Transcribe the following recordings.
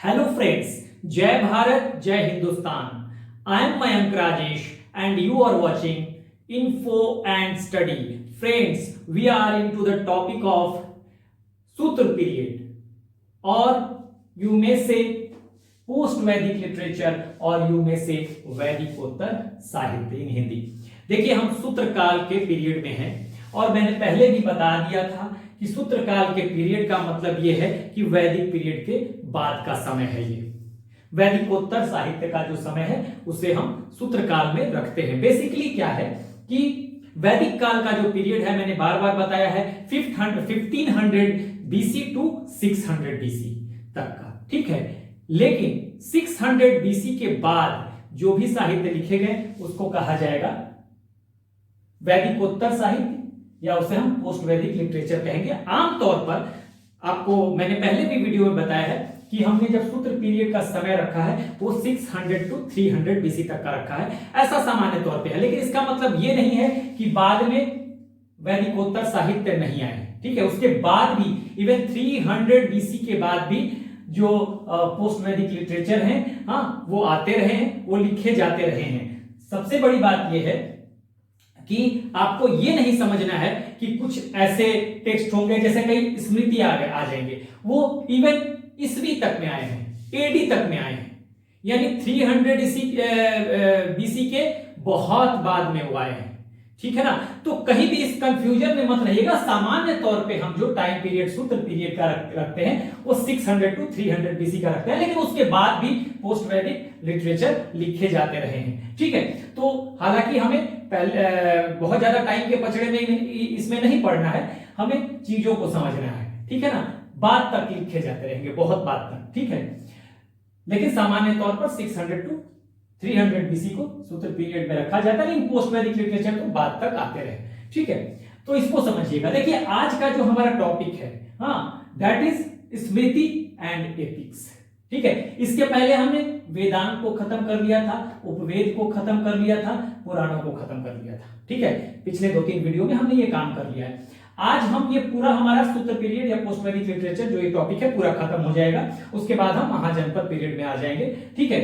Hello friends, Jai Bharat, Jai Hindustan. I am Mayank Rajesh and you are watching Info and Study. Friends, we are into the topic of Sutra period, or you may say post-Vedic literature, or you may say वैदिकोत्तर साहित्य in Hindi. देखिए, हम सूत्र काल के period में हैं और मैंने पहले भी बता दिया था कि सूत्र काल के पीरियड का मतलब यह है कि वैदिक पीरियड के बाद का समय है। ये वैदिकोत्तर साहित्य का जो समय है उसे हम सूत्र काल में रखते हैं। बेसिकली क्या है कि वैदिक काल का जो पीरियड है, मैंने बार बार बताया है, 1500 बीसी टू 600 बीसी तक का, ठीक है। लेकिन 600 बीसी के बाद जो भी साहित्य लिखे गए उसको कहा जाएगा वैदिकोत्तर साहित्य, या उसे हम पोस्ट वैदिक लिटरेचर कहेंगे। आमतौर पर आपको मैंने पहले भी वीडियो में बताया है कि हमने जब सूत्र पीरियड का समय रखा है वो 600 टू 300 बीसी तक का रखा है, ऐसा सामान्य तौर पे है। लेकिन इसका मतलब ये नहीं है कि बाद में वैदिकोत्तर साहित्य नहीं आए, ठीक है। उसके बाद भी इवन 300 बीसी के बाद भी जो पोस्ट वैदिक लिटरेचर हैं, हाँ, वो आते रहे हैं, वो लिखे जाते रहे हैं। सबसे बड़ी बात यह है कि आपको ये नहीं समझना है कि कुछ ऐसे टेक्स्ट होंगे जैसे कई स्मृति आ जाएंगे, वो इवन ईस्वी तक में आए हैं, एडी तक में आए हैं, यानी 300 बीसी के बहुत बाद में वो आए हैं, ठीक है ना। तो कहीं भी इस कंफ्यूजन में मत रहिएगा। सामान्य तौर पे हम जो टाइम पीरियड सूत्र पीरियड का रखते हैं वो 600 टू 300 बीसी का रखते हैं, लेकिन उसके बाद भी पोस्ट वैदिक लिटरेचर लिखे जाते रहे हैं, ठीक है। तो हालांकि हमें पहले बहुत ज्यादा टाइम के पचड़े में इसमें नहीं पढ़ना है, हमें चीजों को समझना है, ठीक है ना। बाद तक लिखे जाते रहेंगे, बहुत बाद तक, ठीक है। लेकिन सामान्य तौर पर 600 टू 300 बीसी को सूत्र पीरियड में रखा जाता है, लेकिन पोस्ट वैदिक लिटरेचर तो बाद तक आते रहे, ठीक है। तो इसको समझिएगा। देखिए, आज का जो हमारा टॉपिक है, हाँ, that is smriti and epics, ठीक है। इसके पहले हमने वेदांत को खत्म कर लिया था, उपवेद को खत्म कर लिया था, पुराणों को खत्म कर लिया था, ठीक है। पिछले 2-3 वीडियो में हमने ये काम कर लिया है। आज हम ये पूरा हमारा सूत्र पीरियड या पोस्ट वैदिक लिटरेचर जो ये टॉपिक है पूरा खत्म हो जाएगा। उसके बाद हम महाजनपद पीरियड में आ जाएंगे, ठीक है।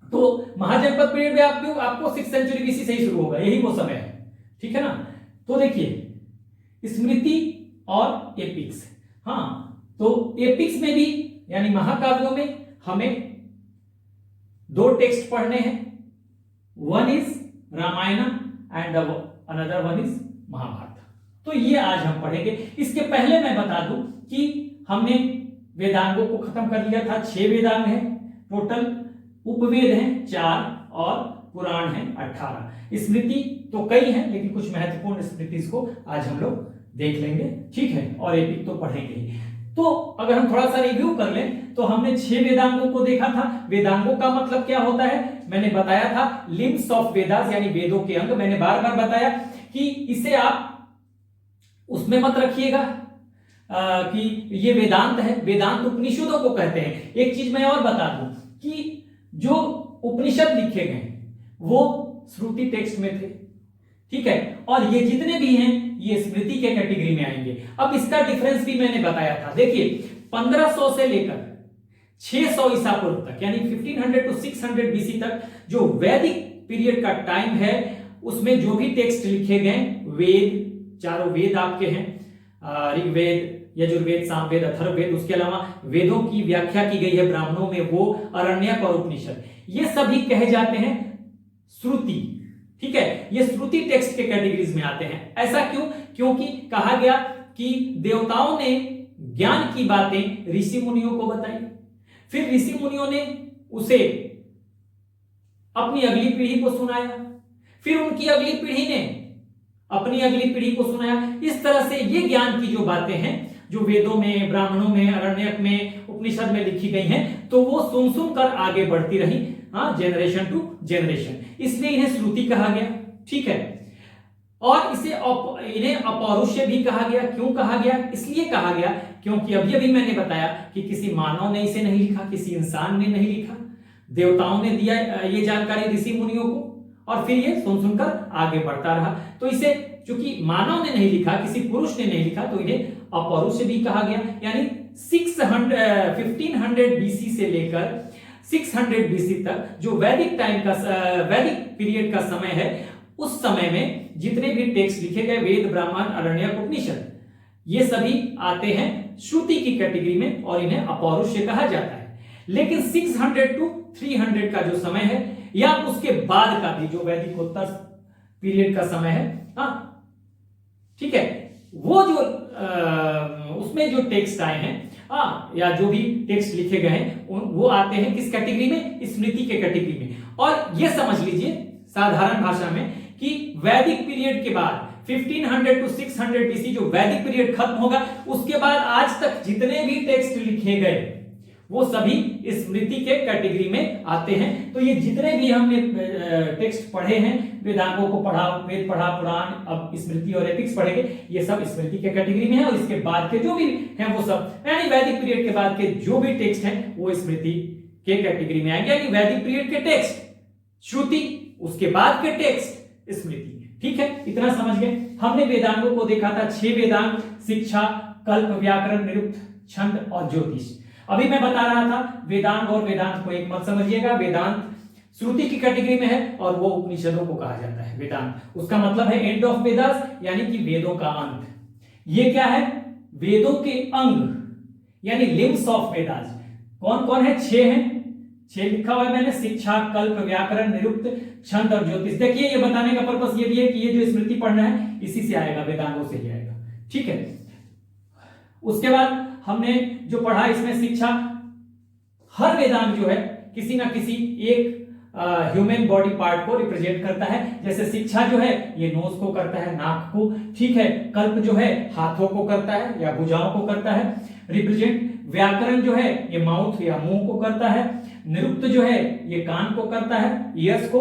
तो महाजनपद पीरियड में आपको 6th सेंचुरी बीसी से ही शुरू होगा, यही वो समय है, ठीक है ना। तो देखिए, स्मृति और एपिक्स, हाँ, तो एपिक्स में भी यानी महाकाव्यों में हमें 2 टेक्स्ट पढ़ने हैं। One is Ramayana and another one is Mahabharata. तो ये आज हम पढ़ेंगे। इसके पहले मैं बता दूं कि हमने वेदांगों को खत्म कर लिया था। 6 वेदांग हैं टोटल, उपवेद हैं 4 और पुराण हैं 18। स्मृति तो कई हैं, लेकिन कुछ महत्वपूर्ण स्मृति को आज हम लोग देख लेंगे, ठीक है, और एपिक तो पढ़ेंगे ही। तो अगर हम थोड़ा सा रिव्यू कर लें तो हमने 6 वेदांगों को देखा था। वेदांगों का मतलब क्या होता है, मैंने बताया था, लिम्स ऑफ वेदास, यानी वेदों के अंग। मैंने बार बार बताया कि इसे आप उसमें मत रखिएगा कि ये वेदांत है। वेदांत उपनिषदों को कहते हैं। एक चीज मैं और बता दूं कि जो उपनिषद लिखे गए वो श्रुति टेक्स्ट में थे, ठीक है, और ये जितने भी हैं ये स्मृति के कैटेगरी में आएंगे। अब इसका डिफरेंस भी मैंने बताया था। देखिए, 1500 से लेकर 600 ईसा पूर्व तक, यानी 1500 टू 600 बीसी तक जो वैदिक पीरियड का टाइम है, उसमें जो भी टेक्स्ट लिखे गए, वेद, चारों वेद आपके हैं, ऋग्वेद, यजुर्वेद, सामवेद, अथर्ववेद, उसके अलावा वेदों की व्याख्या की गई है ब्राह्मणों में, वो अरण्यक और उपनिषद, ये सभी कहे जाते हैं श्रुति, ठीक है। ये श्रुति टेक्स्ट के कैटेगरीज में आते हैं। ऐसा क्यों? क्योंकि कहा गया कि देवताओं ने ज्ञान की बातें ऋषि मुनियों को बताई, फिर ऋषि मुनियों ने उसे अपनी अगली पीढ़ी को सुनाया, फिर उनकी अगली पीढ़ी ने अपनी अगली पीढ़ी को सुनाया। इस तरह से ये ज्ञान की जो बातें हैं, जो वेदों में, ब्राह्मणों में, अरण्यक में, उपनिषद में लिखी गई हैं, तो वो सुन सुनकर आगे बढ़ती रही, हाँ, जनरेशन टू जनरेशन। इसलिए इन्हें श्रुति कहा गया, ठीक है। और इन्हें अपौरुषेय भी कहा गया। क्यों कहा गया? इसलिए कहा गया क्योंकि अभी मैंने बताया कि किसी मानव ने इसे नहीं लिखा, किसी इंसान ने नहीं लिखा, देवताओं ने दिया ये जानकारी ऋषि मुनियों को, और फिर ये सुन सुनकर आगे बढ़ता रहा। तो इसे चूंकि मानव ने नहीं लिखा, किसी पुरुष ने नहीं लिखा, तो इन्हें अपौरुष भी कहा गया, यानी 1500 बीसी से लेकर 600 बीसी तक जो वैदिक टाइम का वैदिक पीरियड का समय है, उस समय में जितने भी टेक्स्ट लिखे गए वेद, ब्राह्मण, आरण्यक, उपनिषद, ये सभी आते हैं श्रुति की कैटेगरी में और इन्हें अपौरुषेय कहा जाता है। लेकिन 600 टू 300 का जो समय है या उसके बाद का भी जो वैदिकोत्तर पीरियड का समय है, हाँ ठीक है, वो जो उसमें जो टेक्स्ट आए हैं या जो भी टेक्स्ट लिखे गए हैं वो आते हैं किस कैटेगरी में? स्मृति के कैटेगरी में। और ये समझ लीजिए साधारण भाषा में कि वैदिक पीरियड के बाद 1500 टू 600 बीसी जो वैदिक पीरियड खत्म होगा, उसके बाद आज तक जितने भी टेक्स्ट लिखे गए वो सभी स्मृति के कैटेगरी में आते हैं। तो ये जितने भी हमने टेक्स्ट पढ़े हैं, वेदांगों को पढ़ा, वेद पढ़ा, पुराण, अब स्मृति और एपिक्स पढ़ेंगे, ये सब स्मृति के कैटेगरी में है। और इसके बाद के जो भी हैं वो सब, यानी वैदिक पीरियड के बाद के जो भी टेक्स्ट हैं वो स्मृति के कैटेगरी में आएंगे। यानी वैदिक पीरियड के टेक्स्ट श्रुति, उसके बाद के टेक्स्ट स्मृति। ठीक है, इतना समझ गए। हमने वेदांगों को देखा था 6 वेदांग, शिक्षा, कल्प, व्याकरण, निरुक्त, छंद और ज्योतिष। अभी मैं बता रहा था वेदांग और वेदांत को एक मत समझिएगा। वेदांत श्रुति की कैटेगरी में है और वो उपनिषदों को कहा जाता है वेदांत। उसका मतलब है एंड ऑफ वेदास, यानी कि वेदों का अंत। ये क्या है? वेदों के अंग, यानी लिम्स ऑफ वेदास। कौन कौन है? 6 हैं, 6 लिखा हुआ है मैंने, शिक्षा, कल्प, व्याकरण, निरुक्त, छंद और ज्योतिष। देखिए ये बताने का पर्पस ये भी है कि ये जो स्मृति पढ़ना है इसी से आएगा, वेदांगों से ही आएगा। ठीक है, उसके बाद हमने जो पढ़ा इसमें शिक्षा, हर वेदांग जो है किसी ना किसी एक ह्यूमन बॉडी पार्ट को रिप्रेजेंट करता है। जैसे शिक्षा जो है ये नोज को करता है, नाक को। ठीक है, कल्प जो है हाथों को करता है या भुजाओं को करता है रिप्रेजेंट। व्याकरण जो है ये माउथ या मुंह को करता है। निरुक्त जो है ये कान को करता है, ईयर्स को।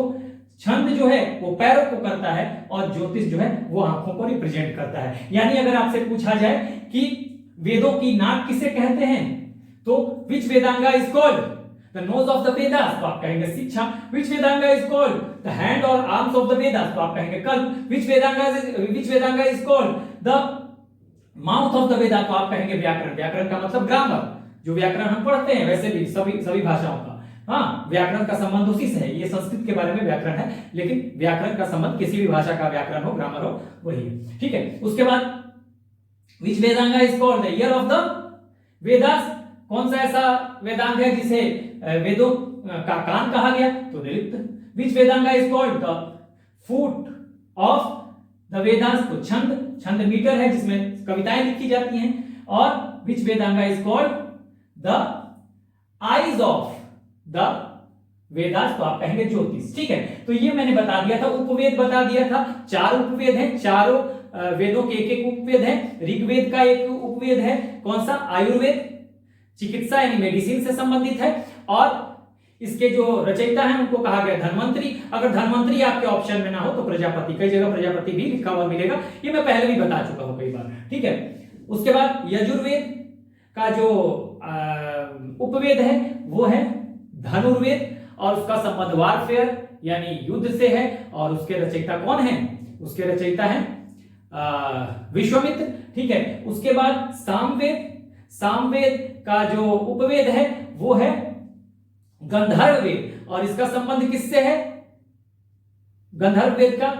छंद जो है वो पैरों को करता है और ज्योतिष जो है वो आंखों को रिप्रेजेंट करता है। यानी अगर आपसे पूछा जाए कि वेदों की नाक किसे कहते हैं, तो which Vedanga is called the nose of the Vedas, तो आप कहेंगे Shiksha. Which Vedanga is called the hand और आर्म्स ऑफ द वेदास, तो आप कहेंगे Kalpa. Which Vedanga is called the mouth of the Veda, तो आप कहेंगे व्याकरण। व्याकरण का मतलब ग्रामर, जो व्याकरण हम पढ़ते हैं वैसे भी सभी भाषाओं का। हाँ, व्याकरण का संबंध उसी से है। ये संस्कृत के बारे में व्याकरण है, लेकिन व्याकरण का संबंध किसी भी भाषा का व्याकरण हो, ग्रामर हो, वही है। ठीक है, उसके बाद which Vedanga is called the ear of the Vedas, कौन सा ऐसा वेदांग है जिसे वेदों का कान कहा गया, तो Nirukta. Which Vedanga is called the foot of the Vedas, तो छंद। छंद मीटर है जिसमें कविताएं लिखी जाती हैं। और which Vedanga is called the eyes of the Vedas, तो आप कहेंगे ज्योतिष। ठीक है, तो ये मैंने बता दिया था, उपवेद बता दिया था। 4 उपवेद हैं, चारों वेदों के एक एक उपवेद है। ऋग्वेद का एक उपवेद है, कौन सा? आयुर्वेद, चिकित्सा यानी मेडिसिन से संबंधित है। और इसके जो रचयिता हैं उनको कहा गया धन्वंतरी। अगर धन्वंतरी आपके ऑप्शन में ना हो तो प्रजापति, कई जगह प्रजापति भी लिखा हुआ मिलेगा, ये मैं पहले भी बता चुका हूं कई बार। ठीक है, उसके बाद यजुर्वेद का जो उपवेद है वो है धनुर्वेद और उसका संबंध वारफेयर यानी युद्ध से है। और उसके रचयिता कौन है? उसके रचयिता है विश्वामित्र। ठीक है, उसके बाद सामवेद। सामवेद का जो उपवेद है वो है गंधर्व वेद और इसका संबंध किससे है? गंधर्व वेद का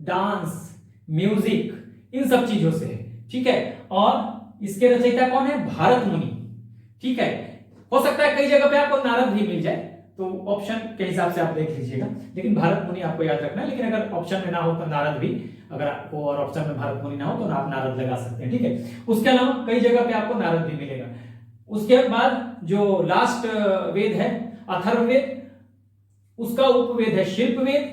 डांस, म्यूजिक, इन सब चीजों से है। ठीक है, और इसके रचयिता कौन है? भारत मुनि। ठीक है, हो सकता है कई जगह पे आपको नारद भी मिल जाए, तो ऑप्शन के हिसाब से आप देख लीजिएगा, लेकिन भारत मुनि आपको याद रखना है। लेकिन अगर ऑप्शन में ना हो तो नारद भी, अगर आपको और ऑप्शन में भारत मुनि ना हो तो आप नारद लगा सकते हैं। ठीक है, उसके अलावा कई जगह पे आपको नारद भी मिलेगा। उसके बाद जो लास्ट वेद है अथर्ववेद, उसका उपवेद है शिल्पवेद।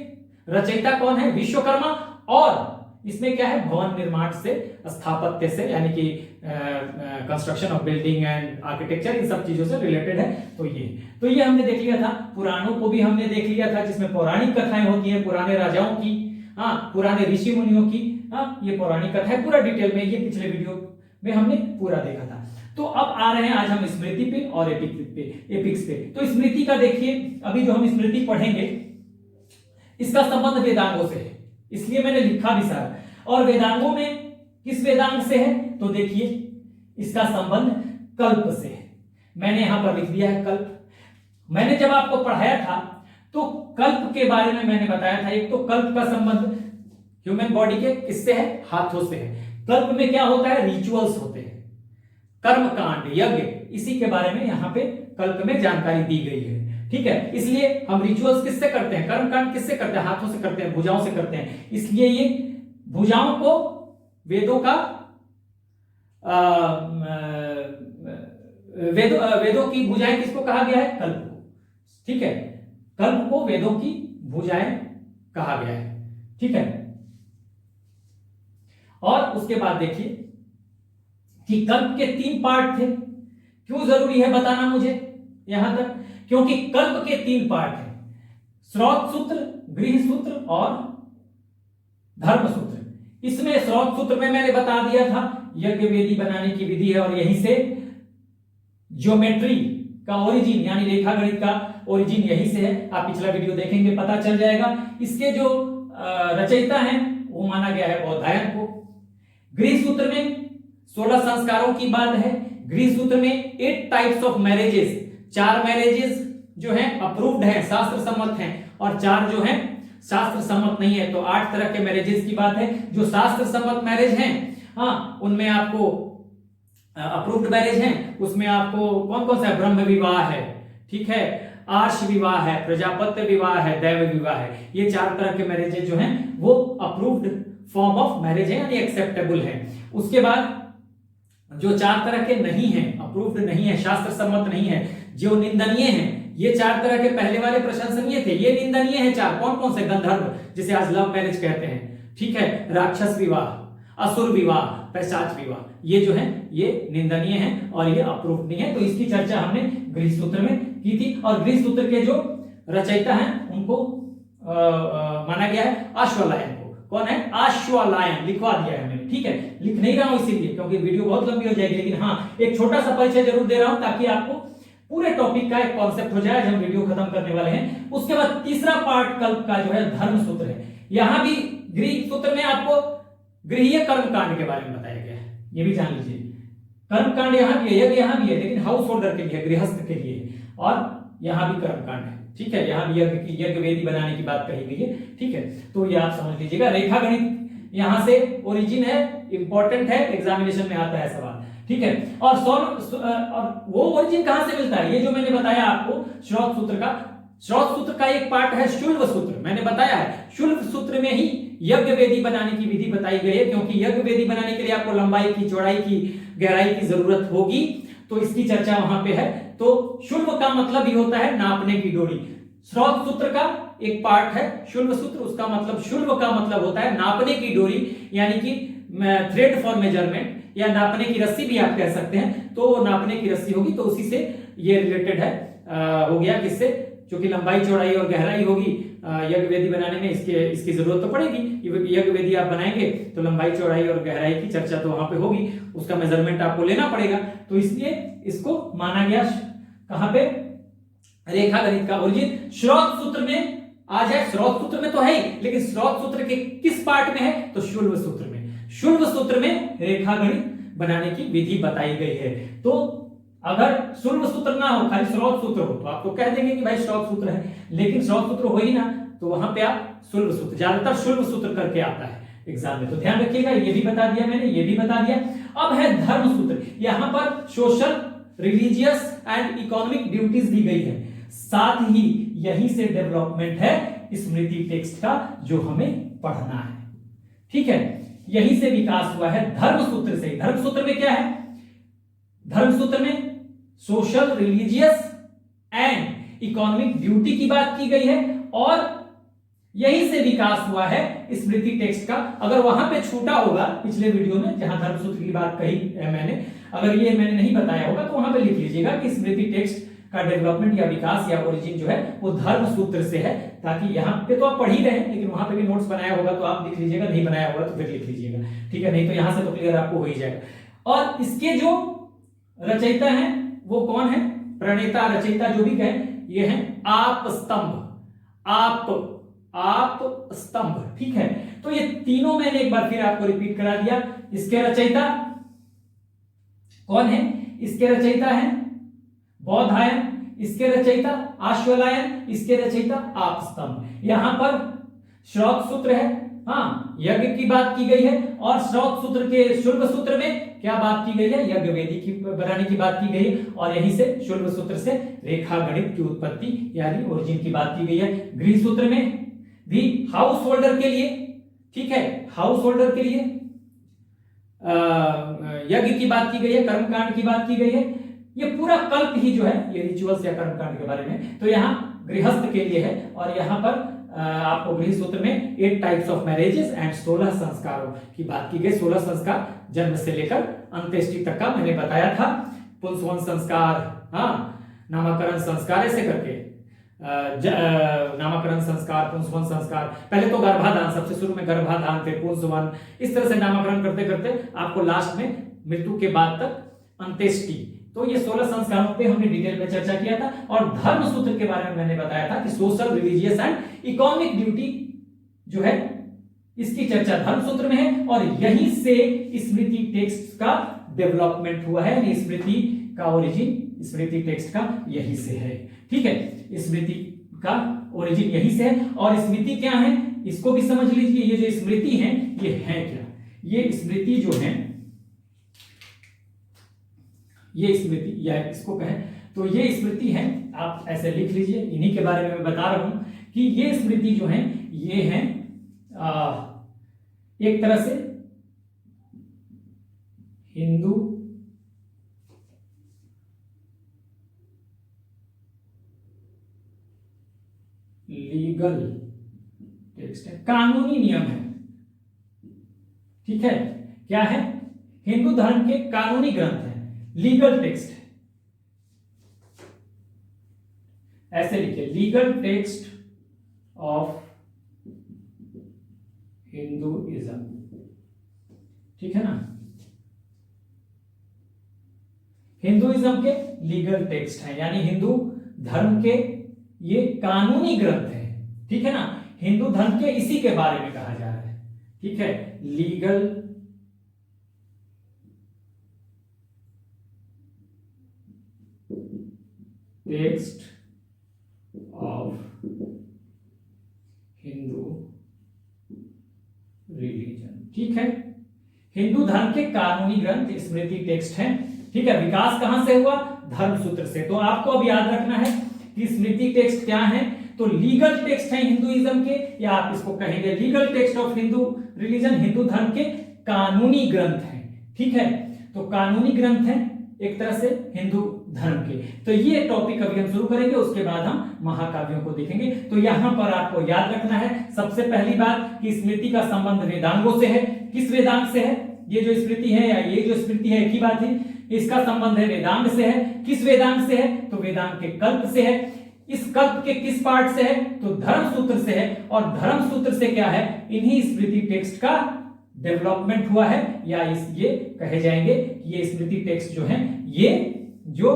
रचयिता कौन है? विश्वकर्मा। और इसमें क्या है? भवन निर्माण से, स्थापत्य से, यानी कि construction of building and architecture, इन सब चीजों से रिलेटेड है। तो ये हमने देख लिया था। पुराणों को भी हमने देख लिया था जिसमें पौराणिक कथाएं होती हैं, पुराने राजाओं की, हाँ, पुराने ऋषि मुनियों की। हाँ, ये पौराणिक कथा है, पूरा डिटेल में ये पिछले वीडियो में हमने पूरा देखा था। तो अब आ रहे हैं आज हम स्मृति पे और एपिक्स पे। तो स्मृति का देखिए, अभी जो हम स्मृति पढ़ेंगे इसका संबंध वेदांगों से है, इसलिए मैंने लिखा भी सारा। और वेदांगों में किस वेदांग से है? तो देखिए इसका संबंध कल्प से है। मैंने यहां पर लिख दिया है कल्प। मैंने जब आपको पढ़ाया था तो कल्प के बारे में मैंने बताया था, एक तो कल्प का संबंध ह्यूमन बॉडी के किससे है, हाथों से है। कल्प में क्या होता है, रिचुअल्स होते हैं, कर्म कांड, यज्ञ, इसी के बारे में यहां पे कल्प में जानकारी दी गई है। ठीक है, इसलिए हम रिचुअल्स किससे करते हैं, कर्म कांड किससे करते हैं, हाथों से करते हैं, भुजाओं से करते हैं। इसलिए ये भुजाओं को वेदों का वेदों की भुजाएं किसको कहा गया है, कल्प को। ठीक है, कल्प को वेदों की भुजाएं कहा गया है। ठीक है, और उसके बाद देखिए कि कल्प के 3 पार्ट थे। क्यों जरूरी है बताना मुझे यहां तक, क्योंकि कल्प के 3 पार्ट हैं, श्रौत सूत्र, गृह सूत्र और धर्म सूत्र। इसमें श्रौत सूत्र में मैंने बता दिया था यज्ञ वेदी बनाने की विधि है, और यहीं से ज्योमेट्री का ओरिजिन यानी रेखा गणित का ओरिजिन यहीं से है। आप पिछला वीडियो देखेंगे पता चल जाएगा। इसके जो रचयिता हैं वो माना गया है बौधायन को। गृह सूत्र में 16 संस्कारों की बात है। गृह सूत्र में 8 टाइप्स ऑफ मैरिजेस, 4 मैरिजेस जो हैं अप्रूव्ड हैं, शास्त्र सम्मत हैं, और 4 जो हैं शास्त्र सम्मत नहीं है। तो 8 तरह के मैरिजेस की बात है। जो शास्त्र सम्मत मैरिज हैं, हाँ, उनमें आपको अप्रूव्ड मैरिज हैं, उसमें आपको कौन कौन सा, ब्रह्म विवाह है, ठीक है, आर्ष विवाह है, प्रजापत्य विवाह है, दैव विवाह है। ये 4 तरह के मैरिजेस जो हैं वो अप्रूव्ड फॉर्म ऑफ मैरिज है यानी एक्सेप्टेबल है। उसके बाद जो 4 तरह के नहीं है, अप्रूव्ड नहीं है, शास्त्र सम्मत नहीं है, जो निंदनीय हैं, ये 4 तरह के पहले वाले प्रशंसनीय थे, ये निंदनीय है 4। कौन कौन से, गंधर्व जिसे आज लव मैरिज कहते हैं, ठीक है, राक्षस विवाह, असुर विवाह, पैशाच विवाह, ये जो है ये निंदनीय है और ये अप्रूव्ड नहीं है। तो इसकी चर्चा हमने गृह सूत्र में की थी, और गृह सूत्र के जो रचयिता हैं उनको माना गया है अश्वलायन को। कौन है, अश्वलायन, लिखवा दिया है मैंने। ठीक है, लिख नहीं रहा हूं इसीलिए क्योंकि वीडियो बहुत लंबी हो जाएगी, लेकिन हाँ एक छोटा सा परिचय जरूर दे रहा हूं ताकि आपको पूरे टॉपिक का एक कॉन्सेप्ट हो जाए। आज हम वीडियो खत्म करने वाले हैं। उसके बाद तीसरा पार्ट कल्प का जो है धर्म सूत्र है। यहां भी गृह सूत्र में आपको गृहीय कर्म कांड के बारे में बताया गया है, ये भी जान लीजिए। कर्म कांड यहां भी है, यज्ञ यहां भी है, लेकिन हाउस होल्डर के लिए, गृहस्थ के लिए, और यहां भी कर्म कांड है। ठीक है, यहां भी यज्ञ वेदी बनाने की बात कही गई है। ठीक है, तो ये आप समझ लीजिएगा। रेखा गणित यहां से ओरिजिन है, इंपॉर्टेंट है, एग्जामिनेशन में आता है सवाल। ठीक है, और वो ओरिजिन कहां से मिलता है, ये जो मैंने बताया आपको श्रौत सूत्र का। श्रौत सूत्र का एक पार्ट है शुल्व सूत्र, मैंने बताया है शुल्व सूत्र में ही यज्ञ वेदी बनाने की विधि बताई गई है, क्योंकि यज्ञ वेदी बनाने के लिए आपको लंबाई की, चौड़ाई की, गहराई की जरूरत होगी, तो इसकी चर्चा वहां पे है। तो शुल्व का मतलब ही होता है नापने की डोरी। श्रौत सूत्र का एक पार्ट है शुल्व सूत्र, उसका मतलब, शुल्व का मतलब होता है नापने की डोरी, यानी कि थ्रेड फॉर मेजरमेंट, या नापने की रस्सी भी आप कह सकते हैं। तो नापने की रस्सी होगी, तो उसी से ये रिलेटेड है, हो गया किससे, क्योंकि लंबाई चौड़ाई और गहराई होगी यज्ञ वेदी बनाने में, इसकी जरूरत तो पड़ेगी। यज्ञ वेदी आप बनाएंगे तो लंबाई चौड़ाई और गहराई की चर्चा तो वहां पे होगी, उसका मेजरमेंट आपको लेना पड़ेगा। तो इसलिए इसको माना गया कहां पे, रेखा गणित का ओरिजिन श्रौत सूत्र में आ जाए। श्रौत सूत्र में तो है ही, लेकिन श्रौत सूत्र के किस पार्ट में है, तो शुल्व सूत्र में। शुल्व सूत्र में रेखा गणित बनाने की विधि बताई गई है। तो अगर शुल्व सूत्र ना हो, खाली श्रौत सूत्र हो, तो आपको कह देंगे कि भाई श्रौत सूत्र है, लेकिन श्रौत सूत्र हो ही ना, तो वहां पे आप शुल्व सूत्र, ज्यादातर शुल्व सूत्र करके आता है एग्जाम में, तो ध्यान रखिएगा। ये भी बता दिया मैंने, ये भी बता दिया। अब है धर्म सूत्र। यहां पर social, religious and economic duties दी गई है, साथ ही यहीं से डेवलपमेंट है स्मृति टेक्स्ट का जो हमें पढ़ना है। ठीक है, यहीं से विकास हुआ है धर्म सूत्र से। धर्म सूत्र में क्या है, धर्म सूत्र में social, religious and economic duty की बात की गई है, और यहीं से विकास हुआ है स्मृति टेक्स्ट का। अगर वहां पे छूटा होगा पिछले वीडियो में जहां धर्म सूत्र की बात कही है मैंने, अगर ये मैंने नहीं बताया होगा तो वहां पे लिख लीजिएगा कि स्मृति टेक्स्ट का डेवलपमेंट या विकास या ओरिजिन जो है वो धर्म सूत्र से है, ताकि यहाँ पे तो आप पढ़ ही रहे हैं, लेकिन वहां पे भी नोट्स बनाया होगा तो आप लिख लीजिएगा, नहीं बनाया होगा तो फिर लिख लीजिएगा। ठीक है, नहीं तो यहां से तो क्लियर आपको हो ही जाएगा। और इसके जो रचयिता हैं वो कौन है, प्रणेता, रचयिता जो भी कहें, ये है आप स्तंभ, आप स्तंभ। ठीक है, तो ये तीनों मैंने एक बार फिर आपको रिपीट करा दिया। इसके रचयिता कौन है, इसके रचयिता हैं बौधायन, इसके रचयिता आश्वलायन, इसके रचयिता आपस्तंभ। यहां पर श्रौत सूत्र है, हाँ यज्ञ की बात की गई है, और श्रौत सूत्र के शुल्ब सूत्र में क्या बात की गई है, यज्ञ वेदी की बनाने की बात की गई है, और यहीं से शुल्ब सूत्र से रेखा गणित की उत्पत्ति यानी ओरिजिन की बात की गई है। गृह सूत्र में भी हाउस होल्डर के लिए, ठीक है, हाउस होल्डर के लिए यज्ञ की बात की गई है, कर्मकांड की बात की गई है। ये पूरा कल्प ही जो है ये रिचुअल्स या कर्मकांड के बारे में, तो यहाँ गृहस्थ के लिए है, और यहाँ पर आपको गृह सूत्र में 8 टाइप्स ऑफ मैरिजेस एंड 16 संस्कारों की बात की गई। 16 संस्कार जन्म से लेकर अंत्येष्टि तक का मैंने बताया था। पुंसवन संस्कार, हाँ नामकरण संस्कार, ऐसे करके नामकरण संस्कार, पुंसवन संस्कार, पहले तो गर्भाधान, सबसे शुरू में गर्भाधान, फिर पुंसवन, इस तरह से नामकरण करते करते आपको लास्ट में मृत्यु के बाद तक अंत्येष्टि। तो ये 16 संस्कारों पे हमने डिटेल में चर्चा किया था, और धर्म सूत्र के बारे में मैंने बताया था कि social, religious and economic duty जो है इसकी चर्चा धर्म सूत्र में है, और यहीं से स्मृति टेक्स्ट का डेवलपमेंट हुआ है। स्मृति का ओरिजिन स्मृति टेक्स्ट का यहीं से है, ठीक है, स्मृति का ओरिजिन यहीं से है। और स्मृति क्या है इसको भी समझ लीजिए। ये जो स्मृति है ये है क्या, ये स्मृति जो है, ये स्मृति या इसको कहें तो ये स्मृति है, आप ऐसे लिख लीजिए, इन्हीं के बारे में मैं बता रहा हूं कि ये स्मृति जो है ये है एक तरह से हिंदू लीगल टेक्स्ट है, कानूनी नियम है, ठीक है, क्या है, हिंदू धर्म के कानूनी ग्रंथ है, लीगल टेक्स्ट है, ऐसे लिखिए, लीगल टेक्स्ट ऑफ हिंदुइज्म, ठीक है ना, हिंदुइज्म के लीगल टेक्स्ट है, यानी हिंदू धर्म के ये कानूनी ग्रंथ है, ठीक है ना, हिंदू धर्म के इसी के बारे में कहा जा रहा है, ठीक है, legal text of Hindu religion, ठीक है, हिंदू धर्म के कानूनी ग्रंथ स्मृति टेक्स्ट है, ठीक है। विकास कहां से हुआ, धर्म सूत्र से। तो आपको अब याद रखना है कि स्मृति टेक्स्ट क्या है, तो लीगल टेक्स्ट है हिंदुइज्म के, या आप इसको कहेंगे legal text of Hindu religion, Hindu धर्म के कानूनी ग्रंथ हैं, ठीक है। तो कानूनी ग्रंथ हैं एक तरह से हिंदू धर्म के। तो ये टॉपिक अभी हम शुरू करेंगे, उसके बाद हम महाकाव्यों को देखेंगे। तो यहां पर आपको याद रखना है सबसे पहली बात कि स्मृति का संबंध वेदांगों से है। किस वेदांग से है, ये जो स्मृति है या ये जो स्मृति है एक ही बात है, इसका संबंध है वेदांग से है। किस वेदांग से है, तो वेदांग के कल्प से है। इस कल्प के किस पार्ट से है, तो धर्म सूत्र से है। और धर्म सूत्र से क्या है, इन्हीं स्मृति टेक्स्ट का डेवलपमेंट हुआ है, या ये कहे जाएंगे कि ये स्मृति टेक्स्ट जो है ये जो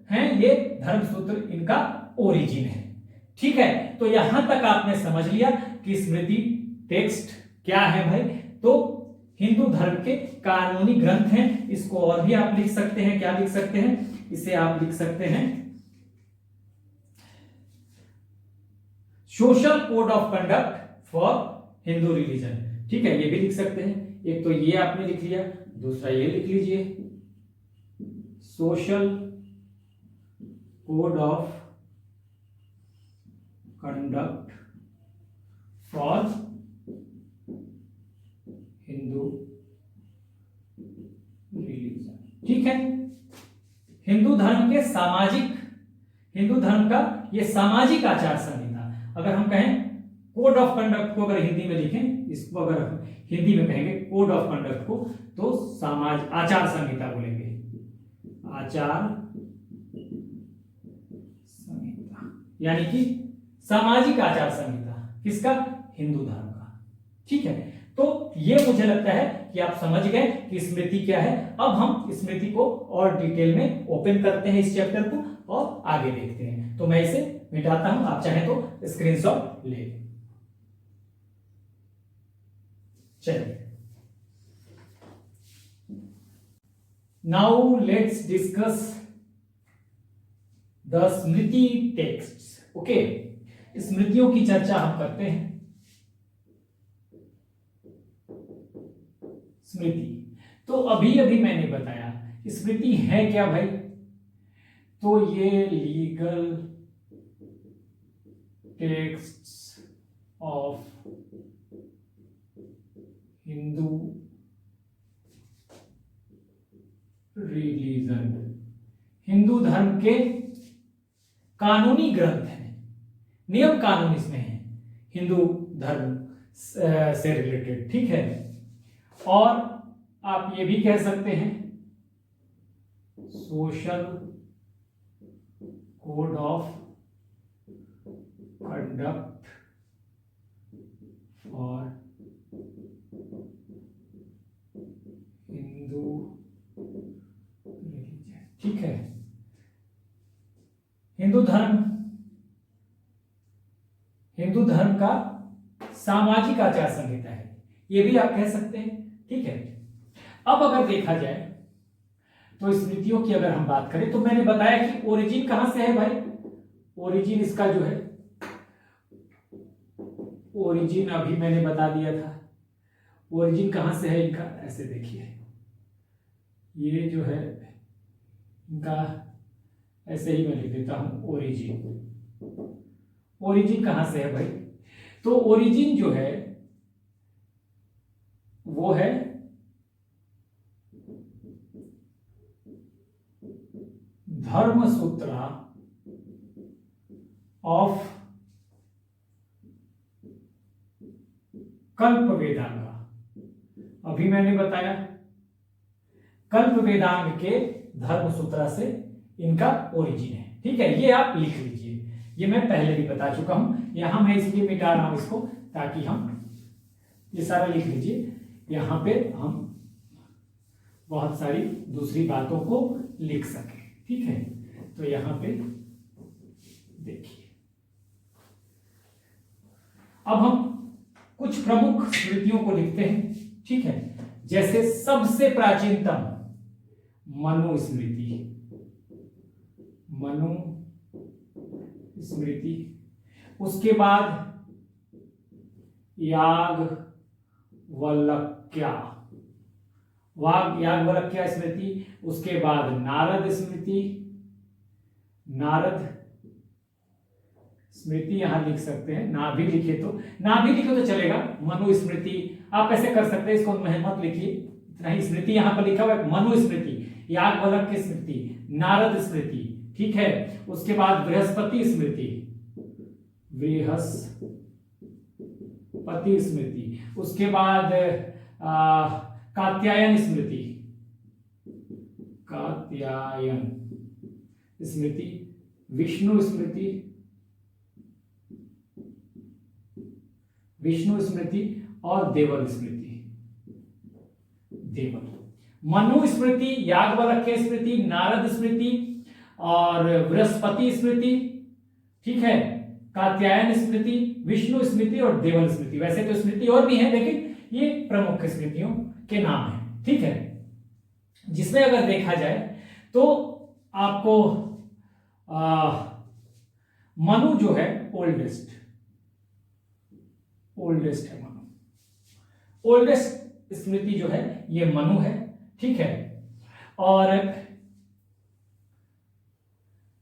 है ये धर्म सूत्र इनका ओरिजिन है, ठीक है। तो यहां तक आपने समझ लिया कि स्मृति टेक्स्ट क्या है भाई, तो हिंदू धर्म के कानूनी ग्रंथ हैं। इसको और भी आप लिख सकते हैं, क्या लिख सकते हैं, इसे आप लिख सकते हैं social code of conduct for Hindu religion, ठीक है, ये भी लिख सकते हैं। एक तो ये आपने लिख लिया, दूसरा ये लिख लीजिए social code of conduct for Hindu religion, ठीक है। हिंदू धर्म के सामाजिक, हिंदू धर्म का ये सामाजिक आचार संहिता, अगर हम कहें कोड ऑफ कंडक्ट को अगर हिंदी में लिखें, इसको अगर हिंदी में कहेंगे कोड ऑफ कंडक्ट को, तो समाज आचार संहिता बोलेंगे, आचार संहिता, यानी कि सामाजिक आचार संहिता किसका, हिंदू धर्म का, ठीक है। तो ये मुझे लगता है कि आप समझ गए कि स्मृति क्या है। अब हम स्मृति को और डिटेल में ओपन करते हैं इस चैप्टर को और आगे देखते हैं। तो मैं इसे मिटाता हूं, आप चाहें तो स्क्रीनशॉट ले। चलिए now let's discuss the Smriti text. Okay, स्मृतियों की चर्चा हम करते हैं। स्मृति, तो अभी अभी मैंने बताया स्मृति है क्या भाई, तो ये legal texts of Hindu religion, Hindu धर्म के कानूनी ग्रंथ हैं, नियम कानून इसमें है हिंदू धर्म से रिलेटेड, ठीक है। और आप ये भी कह सकते हैं social code of conduct for Hindu religion, ठीक है। हिंदू धर्म का सामाजिक आचार संहिता है, ये भी आप कह सकते हैं, ठीक है। अब अगर देखा जाए तो स्मृतियों की अगर हम बात करें तो मैंने बताया कि ओरिजिन कहां से है भाई, ओरिजिन इसका जो है, ओरिजिन अभी मैंने बता दिया था, ओरिजिन कहां से है इनका, ऐसे देखिए ये जो है इनका, ऐसे ही मैं लिख देता हूं ओरिजिन। ओरिजिन कहां से है भाई, तो ओरिजिन जो है वो है धर्मसूत्रा ऑफ कल्प वेदांगा। अभी मैंने बताया कल्प वेदांग के धर्मसूत्रा से इनका ओरिजिन है, ठीक है। ये आप लिख लीजिए, ये मैं पहले भी बता चुका हूं, यहां मैं इसलिए मिटा रहा हूं इसको ताकि हम ये सारा लिख लीजिए, यहां पे हम बहुत सारी दूसरी बातों को लिख सके, ठीक है। तो यहां पे देखिए, अब हम कुछ प्रमुख स्मृतियों को लिखते हैं, ठीक है। जैसे सबसे प्राचीनतम मनुस्मृति, मनुस्मृति, उसके बाद याज्ञवल्क्या, याज्ञवल्क्या स्मृति, उसके बाद नारद स्मृति, नारद स्मृति यहां लिख सकते हैं, ना भी लिखे तो चलेगा, मनुस्मृति आप ऐसे कर सकते हैं, इसको मत लिखिए, इतना ही स्मृति यहां पर लिखा हुआ है, मनुस्मृति, याज्ञवल्क्य स्मृति, नारद स्मृति, ठीक है। उसके बाद बृहस्पति स्मृति, बृहस्पति स्मृति, उसके बाद कात्यायन स्मृति, कात्यायन स्मृति, विष्णु स्मृति, विष्णु स्मृति और देवल स्मृति, देवल, मनुस्मृति, याज्ञवल्क्य स्मृति, नारद स्मृति और बृहस्पति स्मृति, ठीक है, कात्यायन स्मृति, विष्णु स्मृति और देवल स्मृति। वैसे तो स्मृति और भी है, लेकिन ये प्रमुख स्मृतियों के नाम है, ठीक है। जिसमें अगर देखा जाए तो आपको मनु जो है ओल्डेस्ट है, मनु ओल्डेस्ट स्मृति जो है ये मनु है, ठीक है। और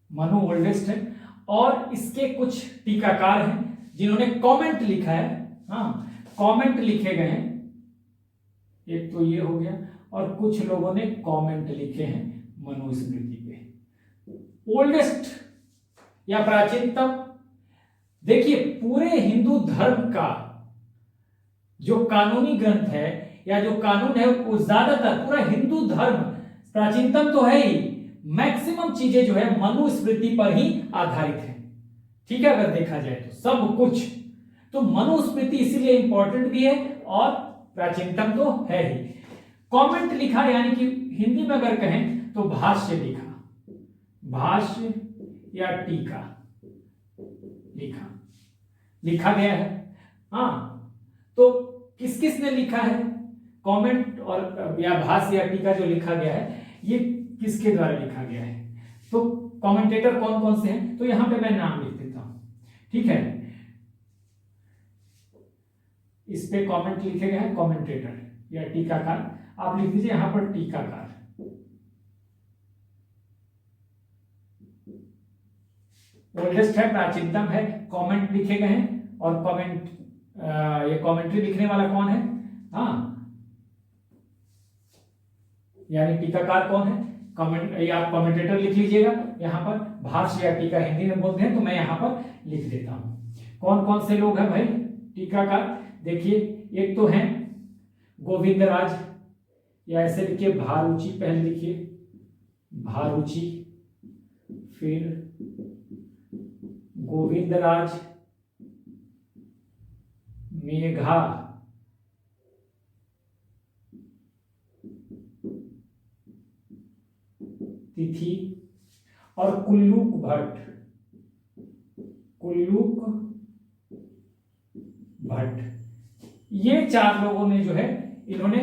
मनु ओल्डेस्ट है, और इसके कुछ टीकाकार हैं जिन्होंने कमेंट लिखा है, हाँ कमेंट लिखे गए हैं, एक तो ये हो गया, और कुछ लोगों ने कमेंट लिखे हैं मनुस्मृति पे। ओल्डेस्ट या प्राचीनतम, देखिए पूरे हिंदू धर्म का जो कानूनी ग्रंथ है या जो कानून है वो ज्यादातर पूरा हिंदू धर्म प्राचीनतम तो है ही, मैक्सिमम चीजें जो है मनुस्मृति पर ही आधारित है, ठीक है। अगर देखा जाए तो सब कुछ, तो मनुस्मृति इसीलिए इंपॉर्टेंट भी है और प्राचीनतम तो है ही। कमेंट लिखा यानी कि हिंदी में अगर कहें तो भाष्य लिखा, भाष्य या टीका लिखा गया है, हाँ। तो किस किस ने लिखा है, कमेंट और या भाष्य या टीका जो लिखा गया है, ये किसके द्वारा लिखा गया है। तो कमेंटेटर कौन कौन से हैं, तो यहां पे मैं नाम लिख देता हूं, ठीक है। इस पे कमेंट लिखे गए हैं कमेंटेटर या टीकाकार, आप लिख दीजिए यहां पर टीकाकार। ओल्डेस्ट है, प्राचीनतम है, कमेंट लिखे गए हैं, और कमेंट ये कमेंट्री लिखने वाला कौन है, हाँ यानी टीकाकार कौन है, कमेंट, या आप कमेंटेटर लिख लीजिएगा यहाँ पर। भाष्य या टीका हिंदी में बोलते हैं, तो मैं यहाँ पर लिख देता हूं कौन कौन से लोग हैं भाई टीकाकार। देखिए एक तो हैं गोविंदराज, या ऐसे लिखिए भारुचि, पहले लिखिए भारुचि, फिर गोविंदराज, मेघा, तिथि, और कुल्लूक भट्ट, कुल्लूक भट्ट। ये चार लोगों ने जो है इन्होंने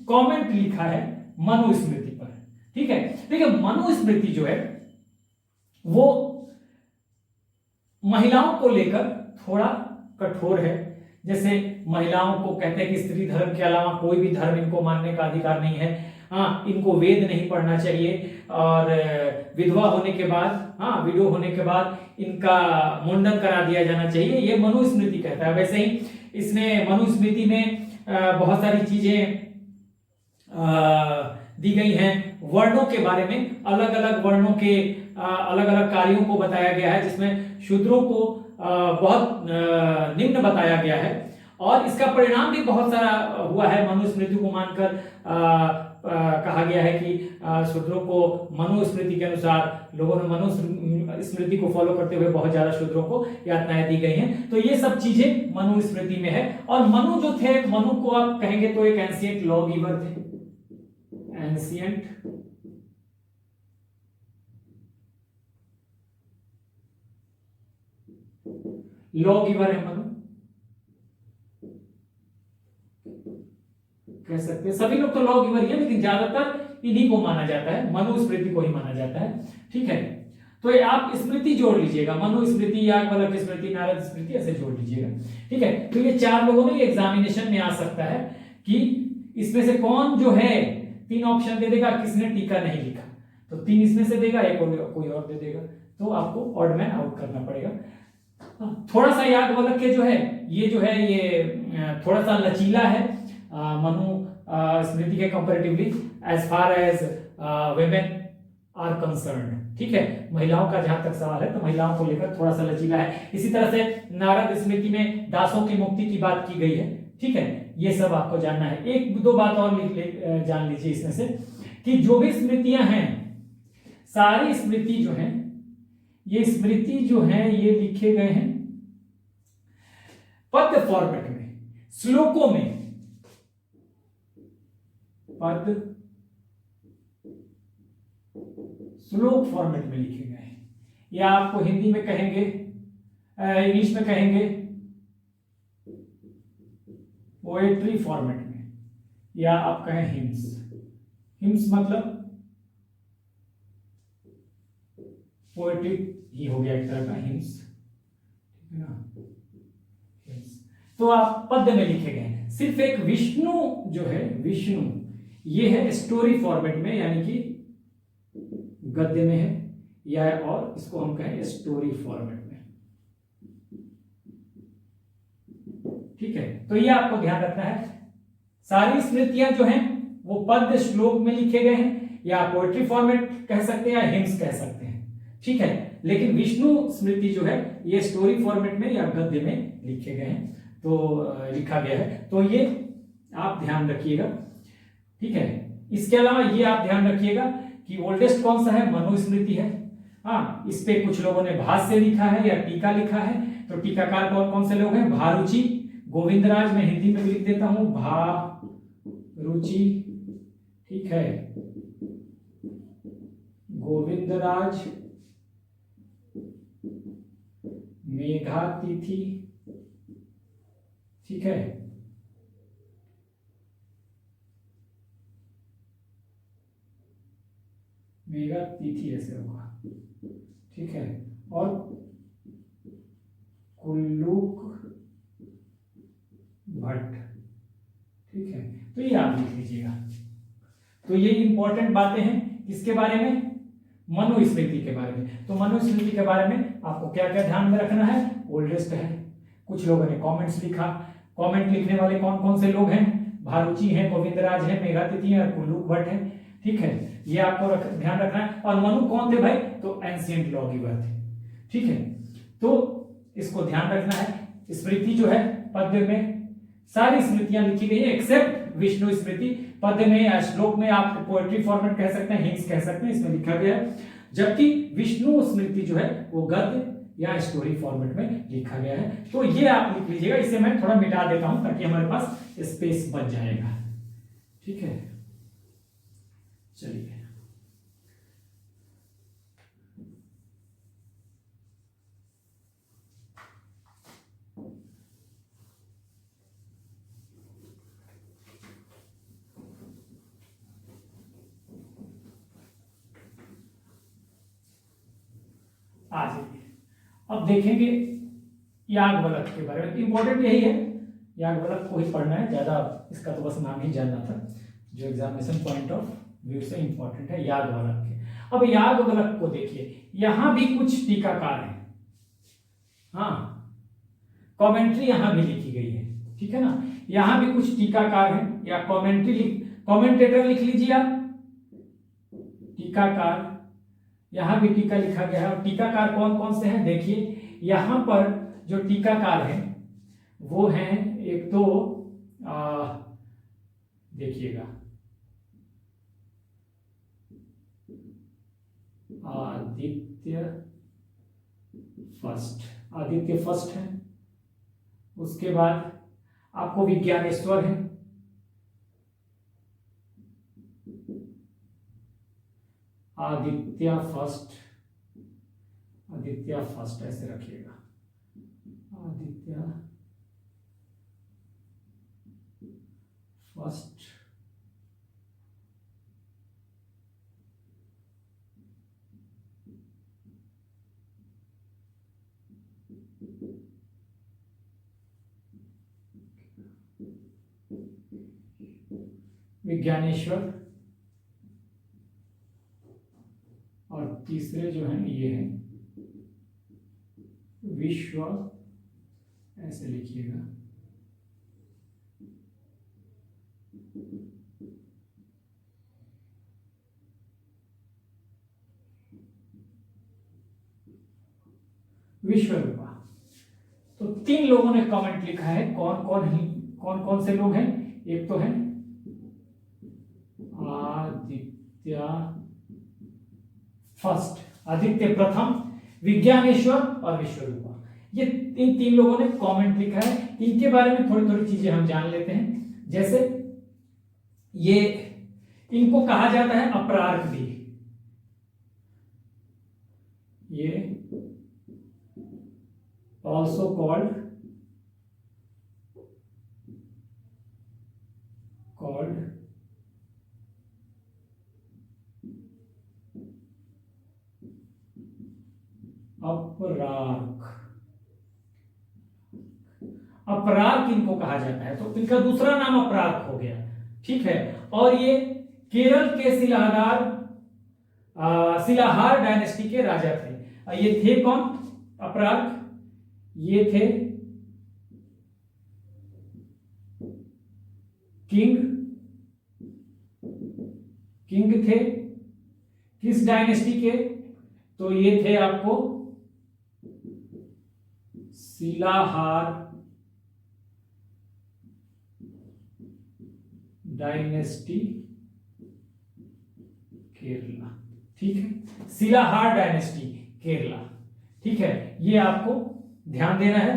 कमेंट लिखा है मनुस्मृति पर, ठीक है। देखिए मनुस्मृति जो है वो महिलाओं को लेकर थोड़ा कठोर है। जैसे महिलाओं को कहते हैं कि स्त्री धर्म के अलावा कोई भी धर्म इनको मानने का अधिकार नहीं है, हाँ इनको वेद नहीं पढ़ना चाहिए, और विधवा होने के बाद, हाँ विडो होने के बाद इनका मुंडन करा दिया जाना चाहिए, ये मनुस्मृति कहता है। वैसे ही इसने मनुस्मृति में बहुत सारी चीजें दी गई हैं। वर्णों के बारे में, अलग अलग वर्णों के अलग अलग कार्यों को बताया गया है, जिसमें शूद्रों को बहुत निम्न बताया गया है, और इसका परिणाम भी बहुत सारा हुआ है। मनुस्मृति को मानकर कहा गया है कि शूद्रों को मनुस्मृति के अनुसार, लोगों ने मनुस्मृति को फॉलो करते हुए बहुत ज्यादा शूद्रों को यातनाएं दी गई हैं। तो ये सब चीजें मनुस्मृति में है। और मनु जो थे, मनु को आप कहेंगे तो एक एंशिएंट लॉ गिवर थे, एंशिएंट लॉ गिवर है मनु, कह सकते हैं। सभी लोग तो लॉ गिवर ही है, लेकिन ज्यादातर इन्हीं को माना जाता है, मनुस्मृति को ही माना जाता है, ठीक है। तो ये आप स्मृति जोड़ लीजिएगा, मनुस्मृति, याज्ञवल्क्य स्मृति, नारद स्मृति, ऐसे जोड़ लीजिएगा, ठीक है। तो ये चार लोगों में एग्जामिनेशन में आ सकता है कि इसमें से कौन जो है, तीन ऑप्शन दे देगा, किसने टीका नहीं लिखा, तो तीन इसमें से देगा, एक और कोई और दे देगा, तो आपको ऑड मैन आउट करना पड़ेगा। थोड़ा सा याज्ञवल्क्य जो है ये थोड़ा सा लचीला है मनु स्मृति के comparatively, as far as women are concerned, ठीक है। महिलाओं का जहां तक सवाल है तो महिलाओं को लेकर थोड़ा सा लचीला है। इसी तरह से नारद स्मृति में दासों की मुक्ति की बात की गई है, ठीक है। ये सब आपको जानना है। एक दो बात और जान लीजिए इसमें से, कि जो भी स्मृतियां हैं, सारी स्मृति जो है, ये स्मृति जो है ये लिखे गए हैं पद्य फॉर्मेट में, श्लोकों में, पद श्लोक फॉर्मेट में लिखे गए हैं, या आपको हिंदी में कहेंगे, इंग्लिश में कहेंगे पोएट्री फॉर्मेट में, या आप कहें हिम्स। हिम्स मतलब पोएट्री ही हो गया एक तरह का, हिम्स, ठीक है ना, हिम्स। तो आप पद्य में लिखे गए हैं। सिर्फ एक विष्णु जो है, विष्णु, ये है स्टोरी फॉर्मेट में, यानी कि गद्य में है, या और इसको हम कहें स्टोरी फॉर्मेट में, ठीक है। तो ये आपको ध्यान रखना है। सारी स्मृतियां जो हैं वो पद्य श्लोक में लिखे गए हैं, या पोएट्री फॉर्मेट कह सकते हैं, या हिम्स कह सकते हैं, ठीक है। लेकिन विष्णु स्मृति जो है ये स्टोरी फॉर्मेट में या गद्य में लिखे गए हैं, तो लिखा गया है। तो ये आप ध्यान रखिएगा, ठीक है। इसके अलावा ये आप ध्यान रखिएगा कि ओल्डेस्ट कौन सा है, मनुस्मृति है। हाँ, इस पे कुछ लोगों ने भाष्य लिखा है या टीका लिखा है। तो टीकाकार कौन कौन से लोग हैं, भारुचि, गोविंदराज, मैं हिंदी में लिख देता हूं भारुचि, ठीक है, गोविंदराज, मेघातिथि, ठीक है, मेघातिथि ऐसे होगा, ठीक है, और कुल्लूक भट्ट, ठीक है। तो ये आप लिख लीजिएगा। तो ये इंपॉर्टेंट बातें हैं किसके बारे में, मनुस्मृति के बारे में। तो मनुस्मृति के बारे में आपको क्या क्या ध्यान में रखना है, ओल्डेस्ट है। कुछ लोगों ने कमेंट्स लिखा, कमेंट लिखने वाले कौन कौन से लोग हैं, भारुचि हैं, गोविंदराज हैं, मेघातिथि हैं और कुल्लूक भट्ट हैं, ठीक है। ये आपको ध्यान रखना है। और मनु कौन थे भाई, तो एंशिएंट लॉगिवर थे, ठीक है। तो इसको ध्यान रखना है। स्मृति जो है पद्य में सारी स्मृतियां लिखी गई है एक्सेप्ट विष्णु स्मृति। पद्य में या श्लोक में आप पोएट्री फॉर्मेट कह सकते हैं, हिंट्स कह सकते हैं, इसमें लिखा गया है। जबकि विष्णु स्मृति जो है वो गद्य या स्टोरी फॉर्मेट में लिखा गया है। तो ये आप लिख लीजिएगा। इसे मैं थोड़ा मिटा देता हूं ताकि हमारे पास स्पेस बच जाएगा, ठीक है। चलिए आ जाइए। अब देखेंगे याज्ञवल्क्य के बारे में। इंपॉर्टेंट यही है, याज्ञवल्क्य को ही पढ़ना है, ज्यादा इसका तो बस नाम ही जानना था, जो एग्जामिनेशन पॉइंट ऑफ व्यू से इंपॉर्टेंट है याज्ञवल्क्य। अब याज्ञवल्क्य को देखिए, यहां भी कुछ टीकाकार हैं, हाँ, कमेंट्री यहां भी लिखी गई है, ठीक है ना। यहां भी कुछ टीकाकार हैं या कमेंटेटर लिख लीजिए आप, टीकाकार, यहां भी टीका लिखा गया है। और टीकाकार कौन कौन से हैं देखिए, यहां पर जो टीकाकार हैं वो हैं, एक तो देखिएगा आदित्य फर्स्ट है। उसके बाद आपको विज्ञानेश्वर है, आदित्य फर्स्ट ऐसे रखिएगा, आदित्य फर्स्ट। विज्ञानेश्वर, और तीसरे जो हैं ये हैं विश्व, ऐसे लिखिएगा। विश्वरूपा। तो 3 लोगों ने कमेंट लिखा है। कौन कौन से लोग हैं, एक तो है आदित्य फर्स्ट, आदित्य प्रथम, विज्ञानेश्वर और विश्वरूपा। ये इन 3 लोगों ने कमेंट लिखा है। इनके बारे में थोड़ी थोड़ी चीजें हम जान लेते हैं। जैसे ये, इनको कहा जाता है अपरार्क भी, ये ऑल्सो कॉल्ड अपरार्क। अपरार्क इनको कहा जाता है, तो इनका दूसरा नाम अपरार्क हो गया, ठीक है। और ये केरल के शिलाहार डायनेस्टी के राजा थे। ये थे कौन अपरार्क, ये थे किंग थे किस डायनेस्टी के, तो ये थे आपको शिलाहार डायनेस्टी केरला, ठीक है, शिलाहार डायनेस्टी केरला, ठीक है। ये आपको ध्यान देना है।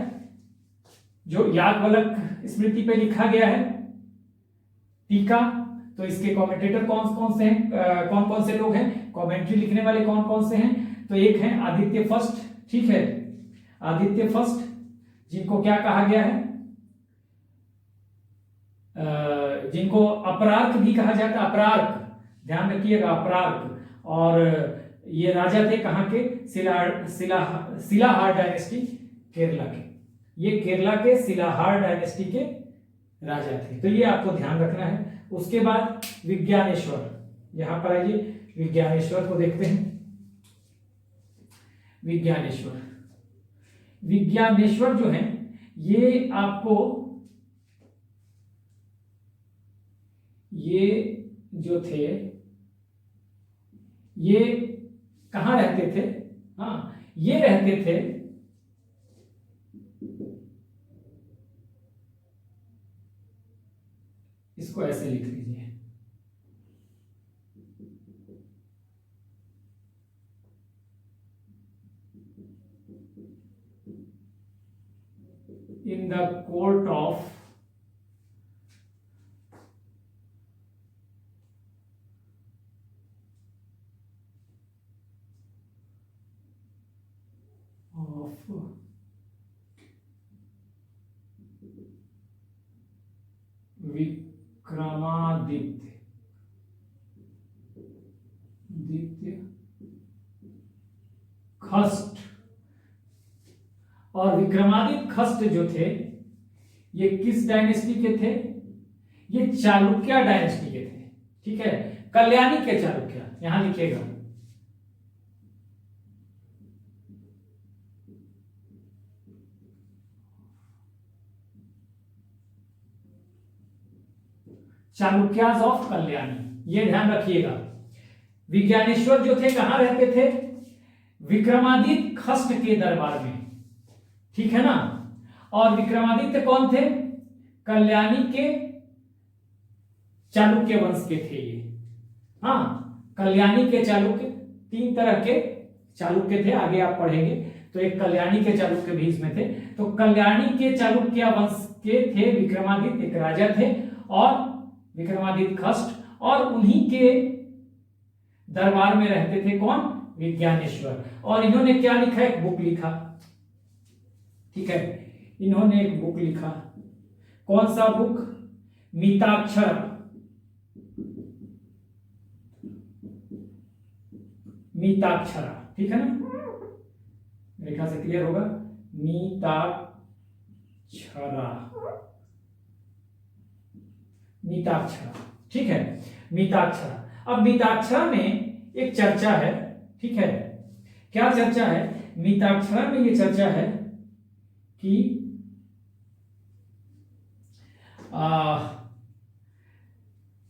जो याज्ञवल्क्य स्मृति पे लिखा गया है टीका, तो इसके कमेंटेटर कौन कौन से हैं, कौन कौन से लोग हैं, कमेंट्री लिखने वाले कौन कौन से हैं, तो एक है आदित्य फर्स्ट, ठीक है, आदित्य फर्स्ट, जिनको क्या कहा गया है, जिनको अपरार्क भी कहा जाता है, अपरार्क, ध्यान रखिएगा, अपरार्क। और ये राजा थे कहाँ के, शिलाहार डायनेस्टी केरला के, ये केरला के शिलाहार डायनेस्टी के राजा थे। तो ये आपको ध्यान रखना है। उसके बाद विज्ञानेश्वर, यहां पर आइए विज्ञानेश्वर को देखते हैं। विज्ञानेश्वर, विज्ञानेश्वर जो है ये आपको, ये जो थे ये कहां रहते थे, हाँ ये रहते थे इसको ऐसे लिख लीजिए, इन द कोर्ट ऑफ विक्रमादित्य खस्ट। और विक्रमादित्य खस्ट जो थे ये किस डायनेस्टी के थे, ये चालुक्य डायनेस्टी के थे। ठीक है, कल्याणी के चालुक्य, यहां लिखिएगा चालुक्याज ऑफ कल्याणी, ये ध्यान रखिएगा। विज्ञानेश्वर जो थे कहां रहते थे, विक्रमादित्य खस्ट के दरबार में, ठीक है ना। और विक्रमादित्य कौन थे, कल्याणी के चालुक्य वंश के थे ये। हाँ, कल्याणी के चालुक्य, तीन तरह के चालुक्य थे, आगे आप पढ़ेंगे। तो एक कल्याणी के चालुक्य भी इसमें थे। तो कल्याणी के चालुक्य वंश के थे विक्रमादित्य, एक राजा थे, और विक्रमादित्य खस्ट, और उन्हीं के दरबार में रहते थे कौन, विज्ञानेश्वर। और इन्होंने क्या लिखा, एक बुक लिखा, ठीक है, इन्होंने एक बुक लिखा। कौन सा बुक, मिताक्षरा, मिताक्षरा, ठीक है ना, रेखा से क्लियर होगा, मिताक्षरा, मिताक्षरा, ठीक है, मिताक्षरा। अब मिताक्षरा में एक चर्चा है, ठीक है, क्या चर्चा है, मिताक्षरा में ये चर्चा है कि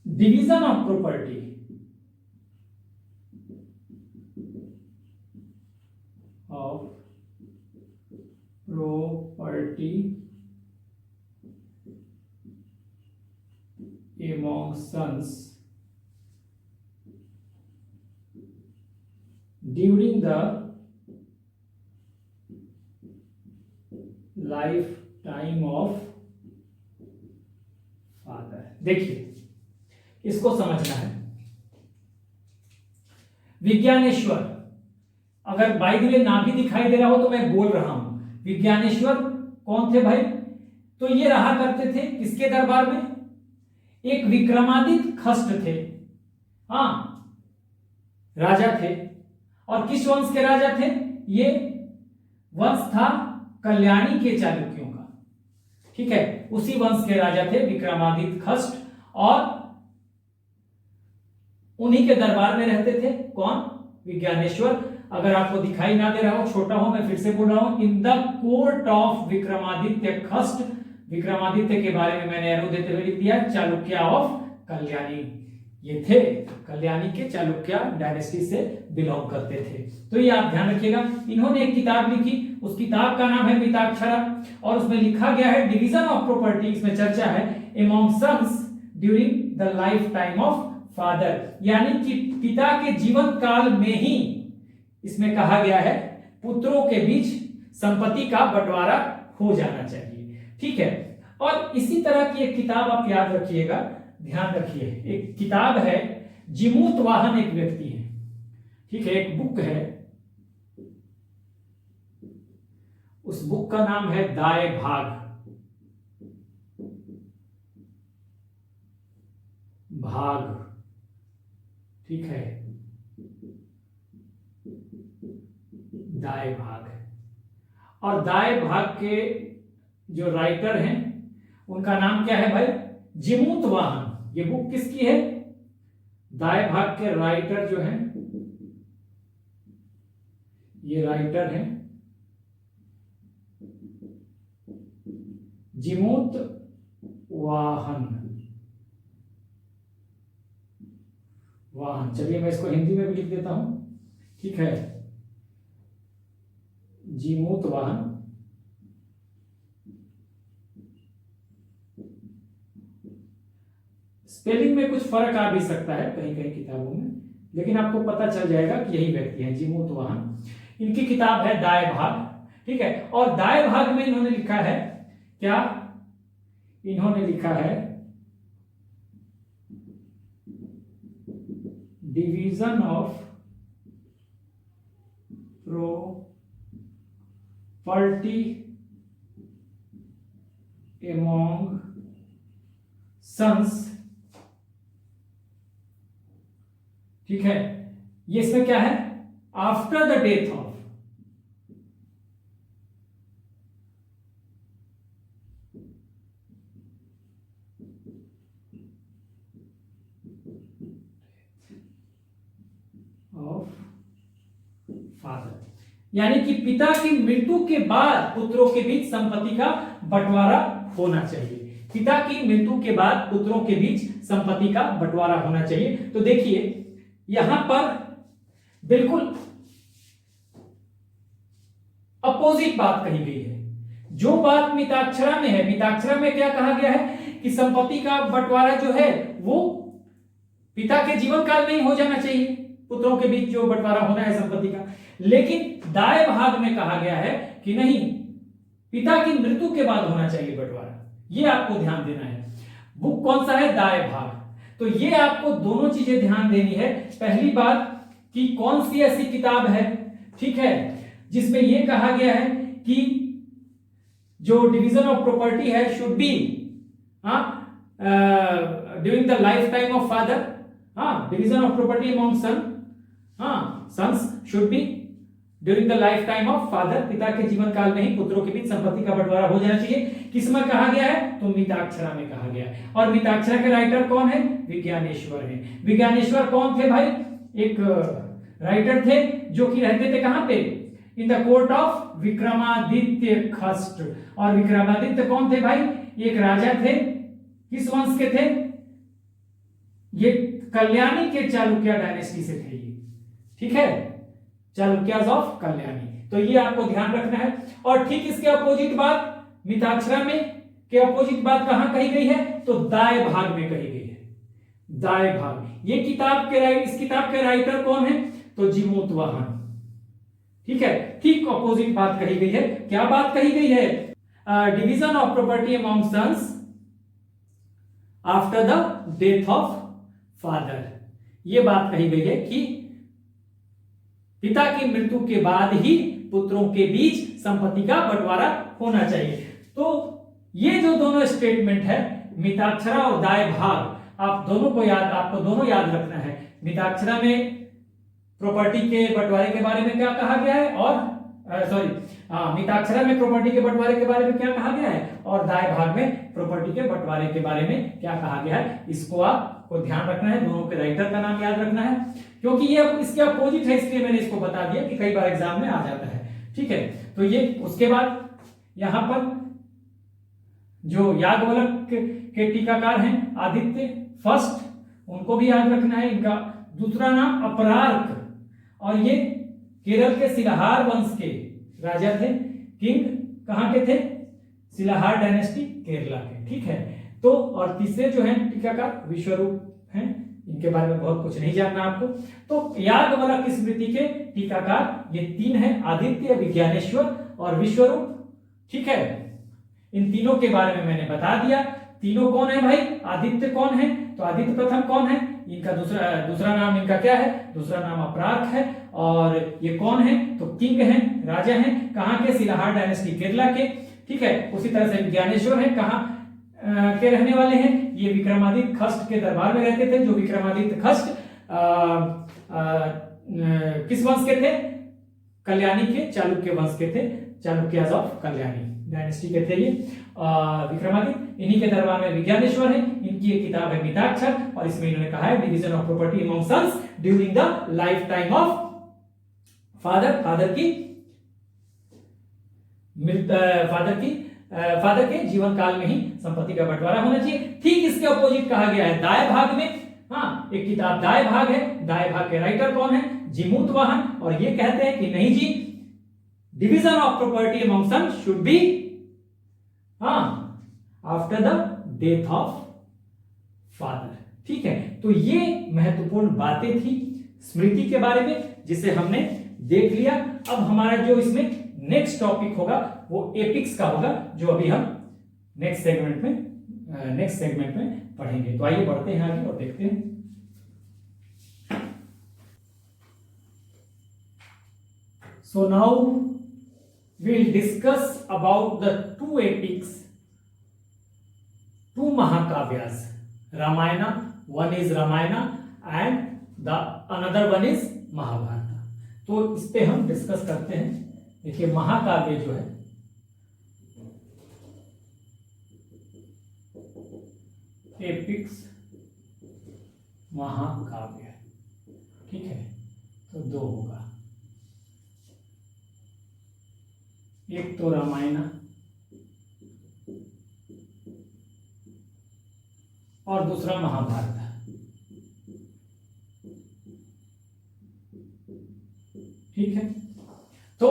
division of property, among sons during the lifetime of father। देखिए इसको समझना है। विज्ञानेश्वर, अगर बाई द वे ना भी दिखाई दे रहा हो तो मैं बोल रहा हूं, विज्ञानेश्वर कौन थे भाई, तो ये रहा करते थे किसके दरबार में, एक विक्रमादित्य खस्ट थे, हाँ राजा थे। और किस वंश के राजा थे, ये वंश था कल्याणी के चालुक्यों का, ठीक है, उसी वंश के राजा थे विक्रमादित्य खस्ट, और उन्हीं के दरबार में रहते थे कौन, विज्ञानेश्वर। अगर आपको दिखाई ना दे रहा हो, छोटा हो, मैं फिर से बोल रहा हूं, इन द कोर्ट ऑफ विक्रमादित्य खस्ट, विक्रमादित्य के बारे में मैंने एरो देते हुए लिख दिया, चालुक्य ऑफ कल्याणी, ये थे कल्याणी के चालुक्य डायनेस्टी से बिलोंग करते थे। तो ये आप ध्यान रखिएगा। इन्होंने एक किताब लिखी, उस किताब का नाम है मिताक्षरा, और उसमें लिखा गया है डिवीजन ऑफ प्रॉपर्टी, इसमें चर्चा है among sons during the life time of father, यानी कि पिता के जीवन काल में ही इसमें कहा गया है पुत्रों के बीच संपत्ति का बंटवारा हो जाना चाहिए, ठीक है। और इसी तरह की एक किताब आप याद रखिएगा, ध्यान रखिए, एक किताब है, जिमूत वाहन एक व्यक्ति है, ठीक है, एक बुक है, उस बुक का नाम है दाय भाग, ठीक है, दाएं भाग। और दाएं भाग के जो राइटर हैं उनका नाम क्या है भाई? जीमूत वाहन। ये बुक किसकी है? दाएं भाग के राइटर जो हैं, ये राइटर हैं जीमूत वाहन। चलिए मैं इसको हिंदी में भी लिख देता हूं, ठीक है। जीमूत वाहन। स्पेलिंग में कुछ फर्क आ भी सकता है कहीं कहीं किताबों में, लेकिन आपको पता चल जाएगा कि यही व्यक्ति है जीमूत वाहन। इनकी किताब है दाएं भाग, ठीक है। और दाएं भाग में इन्होंने लिखा है क्या? इन्होंने लिखा है division of property among sons, ठीक है। ये इसमें क्या है? After the death of father, यानी कि पिता की मृत्यु के बाद पुत्रों के बीच संपत्ति का बंटवारा होना चाहिए। पिता की मृत्यु के बाद पुत्रों के बीच संपत्ति का बंटवारा होना चाहिए। तो देखिए यहां पर बिल्कुल अपोजिट बात कही गई है। जो बात मिताक्षरा में है, मिताक्षरा में क्या कहा गया है कि संपत्ति का बंटवारा जो है वो पिता के जीवन काल में ही हो जाना चाहिए, पुत्रों के बीच जो बंटवारा होना है संपत्ति का। लेकिन दाएं भाग में कहा गया है कि नहीं, पिता की मृत्यु के बाद होना चाहिए बंटवारा। ये आपको ध्यान देना है। बुक कौन सा है? दाएं भाग। तो ये आपको दोनों चीजें ध्यान देनी है। पहली बात कि कौन सी ऐसी किताब है, ठीक है, जिसमें यह कहा गया है कि जो डिवीजन ऑफ प्रॉपर्टी है should be during the life time of father, division of property among sons should be during the life time of father, पिता के जीवन काल में ही पुत्रों के बीच संपत्ति का बंटवारा हो जाना चाहिए। किसमें कहा गया है? तो मिताक्षरा में कहा गया है। और मिताक्षरा के राइटर कौन है? विज्ञानेश्वर है। विज्ञानेश्वर कौन थे भाई? एक राइटर थे जो कि रहते थे कहां पे? इन द कोर्ट ऑफ विक्रमादित्य खस्ट। और विक्रमादित्य कौन थे भाई? एक राजा थे। किस वंश के थे? ये कल्याणी के चालुक्य डायनेस्टी से थे ये, ठीक है, चालुक्याज ऑफ कल्याणी। तो ये आपको ध्यान रखना है। और ठीक इसके अपोजिट बात मिताक्षरा में के अपोजिट बात कहां कही गई है? तो दाएं भाग में कही गई है। दाएं भाग। ये किताब के इस किताब के राइटर कौन है? तो जीमूत वाहन, ठीक है। ठीक अपोजिट बात कही गई है। क्या बात कही गई है? Division of property among sons after the death of father. यह बात कही गई है कि पिता की मृत्यु के बाद ही पुत्रों के बीच संपत्ति का बंटवारा होना चाहिए। तो ये जो दोनों स्टेटमेंट है, मिताक्षरा और दाएं भाग, आपको दोनों याद रखना है। मिताक्षरा में प्रॉपर्टी के बंटवारे के बारे में क्या कहा गया है, और मिताक्षरा में प्रॉपर्टी के बंटवारे के बारे में क्या कहा गया है, और दाएं भाग में प्रॉपर्टी के बंटवारे के बारे में क्या कहा गया है। इसको आपको ध्यान रखना है। दोनों के राइटर का नाम याद रखना है, क्योंकि ये इसके अपोजिट है, इसलिए मैंने इसको बता दिया कि कई बार एग्जाम में आ जाता है, ठीक है। तो ये उसके बाद यहां पर जो याज्ञवल्क के टीकाकार हैं आदित्य फर्स्ट, उनको भी याद रखना है। इनका दूसरा नाम अपरार्क, और ये केरल के सिलहार वंश के राजा थे। किंग कहां के थे? सिलहार डायनेस्टी केरला के, ठीक है। तो और तीसरे जो हैं टीकाकार विश्वरूप हैं, इनके बारे में बहुत कुछ नहीं जानना आपको। तो याज्ञवल्क स्मृति के टीकाकार ये तीन हैं, आदित्य, विज्ञानेश्वर और विश्वरूप, ठीक है। इन तीनों के बारे में मैंने बता दिया। तीनों कौन है भाई? आदित्य कौन है? तो आदित्य प्रथम कौन है? इनका दूसरा नाम इनका क्या है? दूसरा नाम अपरार्क है। और ये कौन है? तो किंग हैं, राजा हैं। कहां के? सिलहार डायनेस्टी केरला के, ठीक है। उसी तरह से विज्ञानेश्वर है, कहां के रहने वाले हैं? ये विक्रमादित्य खस्ट के दरबार में रहते थे। जो विक्रमादित्य खस्ट किस वंश के थे? कल्याणी के चालुक्य वंश के थे, चालुक्याज ऑफ कल्याणी डायनेस्टी के थे ये विक्रमादित्य। इन्हीं के दरबार में विज्ञानेश्वर है, इनकी एक किताब है मिताक्षर, और इसमें इन्होंने कहा है division of property among sons during the life time of father father के जीवन काल में ही संपत्ति का बंटवारा होना चाहिए। ठीक इसके अपोजिट कहा गया है दाएं भाग में, हाँ एक किताब दाएं भाग है, दाएं भाग के राइटर कौन है, जीमूत वाहन, और ये कहते हैं कि नहीं जी division of property among sons should be after the death of father. ठीक है, तो ये महत्वपूर्ण बातें थी स्मृति के बारे में जिसे हमने देख लिया। अब हमारा जो इसमें नेक्स्ट टॉपिक होगा वो एपिक्स का होगा, जो अभी हम नेक्स्ट सेगमेंट में पढ़ेंगे। तो आइए बढ़ते हैं आगे और देखते हैं। So now we'll discuss about the two epics, two Mahakavyas, Ramayana. One is Ramayana and the another one is Mahabharata. तो इस पे हम डिस्कस करते हैं। देखिए महाकाव्य जो है एपिक्स महाकाव्य, ठीक है, तो दो होगा, एक तो रामायण और दूसरा महाभारत। ठीक है, तो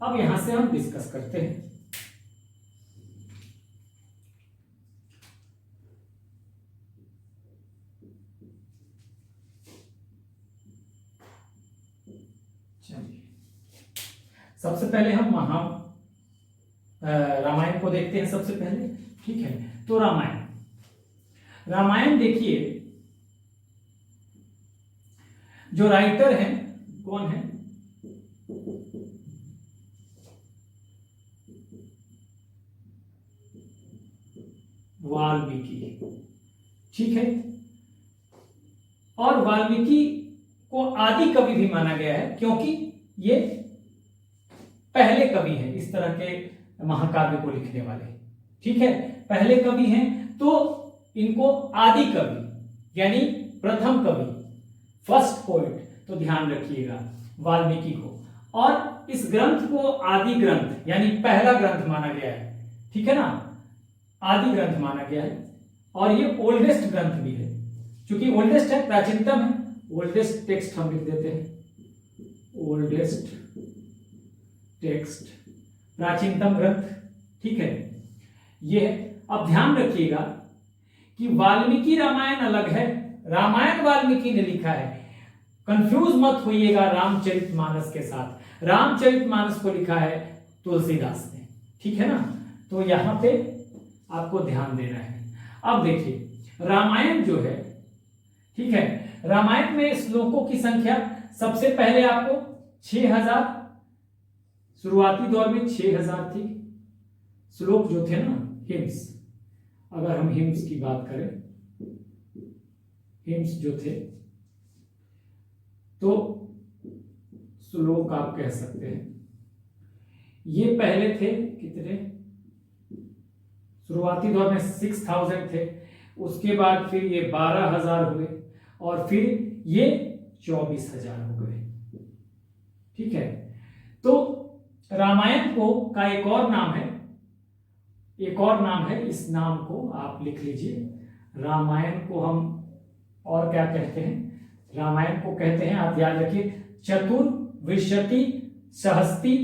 अब यहां से हम डिस्कस करते हैं। चलिए सबसे पहले हम रामायण को देखते हैं सबसे पहले। ठीक है, तो रामायण देखिए जो राइटर हैं कौन है, वाल्मीकि। ठीक है, और वाल्मीकि को आदि कवि भी माना गया है क्योंकि ये पहले कवि हैं इस तरह के महाकाव्य को लिखने वाले। ठीक है, पहले कवि हैं तो इनको आदि कवि यानी प्रथम कवि, फर्स्ट पोएट, तो ध्यान रखिएगा वाल्मीकि को। और इस ग्रंथ को आदि ग्रंथ यानी पहला ग्रंथ माना गया है। ठीक है ना, आदि ग्रंथ माना गया है और ये ओल्डेस्ट ग्रंथ भी है। क्योंकि ओल्डेस्ट है, प्राचीनतम है, ओल्डेस्ट टेक्स्ट हम लिख देते हैं, ओल्डेस्ट टेक्स्ट, प्राचीनतम ग्रंथ। ठीक है, ये है। अब ध्यान रखिएगा कि वाल्मीकि रामायण अलग है, रामायण वाल्मीकि ने लिखा है। कंफ्यूज मत होइएगा रामचरितमानस के साथ, रामचरितमानस को लिखा है तुलसीदास ने। ठीक है ना, तो यहां पे आपको ध्यान देना है। अब देखिए रामायण जो है, ठीक है, रामायण में श्लोकों की संख्या सबसे पहले आपको 6000, शुरुआती दौर में 6000 थी श्लोक जो थे ना, हिम्स। अगर हम हिम्स की बात करें, हिम्स जो थे तो श्लोक आप कह सकते हैं, ये पहले थे कितने, शुरुआती दौर में 6000 थे, उसके बाद फिर ये 12000 हुए और फिर ये 24000 हो गए। ठीक है, तो रामायण को का एक और नाम है, एक और नाम है, इस नाम को आप लिख लीजिए। रामायण को हम और क्या कहते हैं, रामायण को कहते हैं, आप याद रखिए, चतुर्विंशति सहस्ती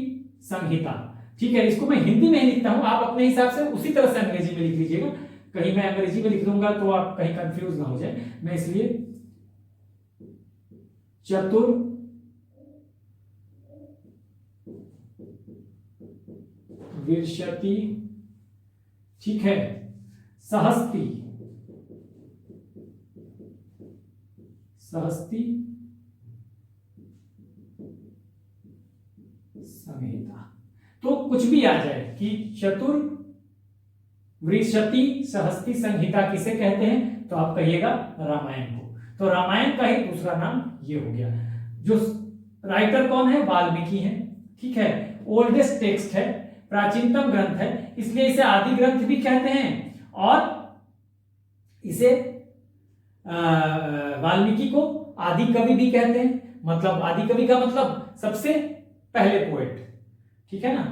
संहिता। ठीक है, इसको मैं हिंदी में ही लिखता हूं, आप अपने हिसाब से उसी तरह से अंग्रेजी में लिख लीजिएगा। कहीं मैं अंग्रेजी में लिख दूंगा तो आप कहीं कंफ्यूज ना हो जाए, मैं इसलिए चतुर्विंशति, ठीक है, सहस्ती संहिता, तो कुछ भी आ जाए कि चतुर्विंशति सहस्ती संहिता किसे कहते हैं, तो आप कहिएगा रामायण को। तो रामायण का ही दूसरा नाम ये हो गया। जो राइटर कौन है? वाल्मीकि है। ठीक है, ओल्डेस्ट टेक्स्ट है, प्राचीनतम ग्रंथ है, इसलिए इसे आदि ग्रंथ भी कहते हैं और इसे वाल्मीकि को आदि कवि भी कहते हैं। मतलब आदि कवि का मतलब सबसे पहले पोएट। ठीक है ना,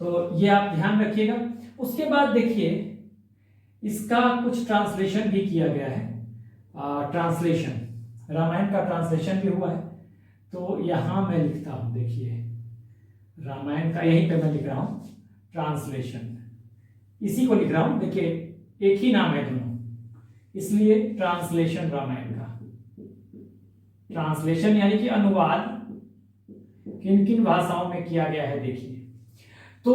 तो ये आप ध्यान रखिएगा। उसके बाद देखिए इसका कुछ ट्रांसलेशन भी किया गया है। ट्रांसलेशन, रामायण का ट्रांसलेशन भी हुआ है। तो यहां मैं लिखता हूं, देखिए रामायण का यहीं पे मैं लिख रहा हूं ट्रांसलेशन, इसी को लिख रहा हूं। देखिए एक ही नाम है दोनों, इसलिए ट्रांसलेशन रामायण का। ट्रांसलेशन यानी कि अनुवाद किन किन भाषाओं में किया गया है देखिए। तो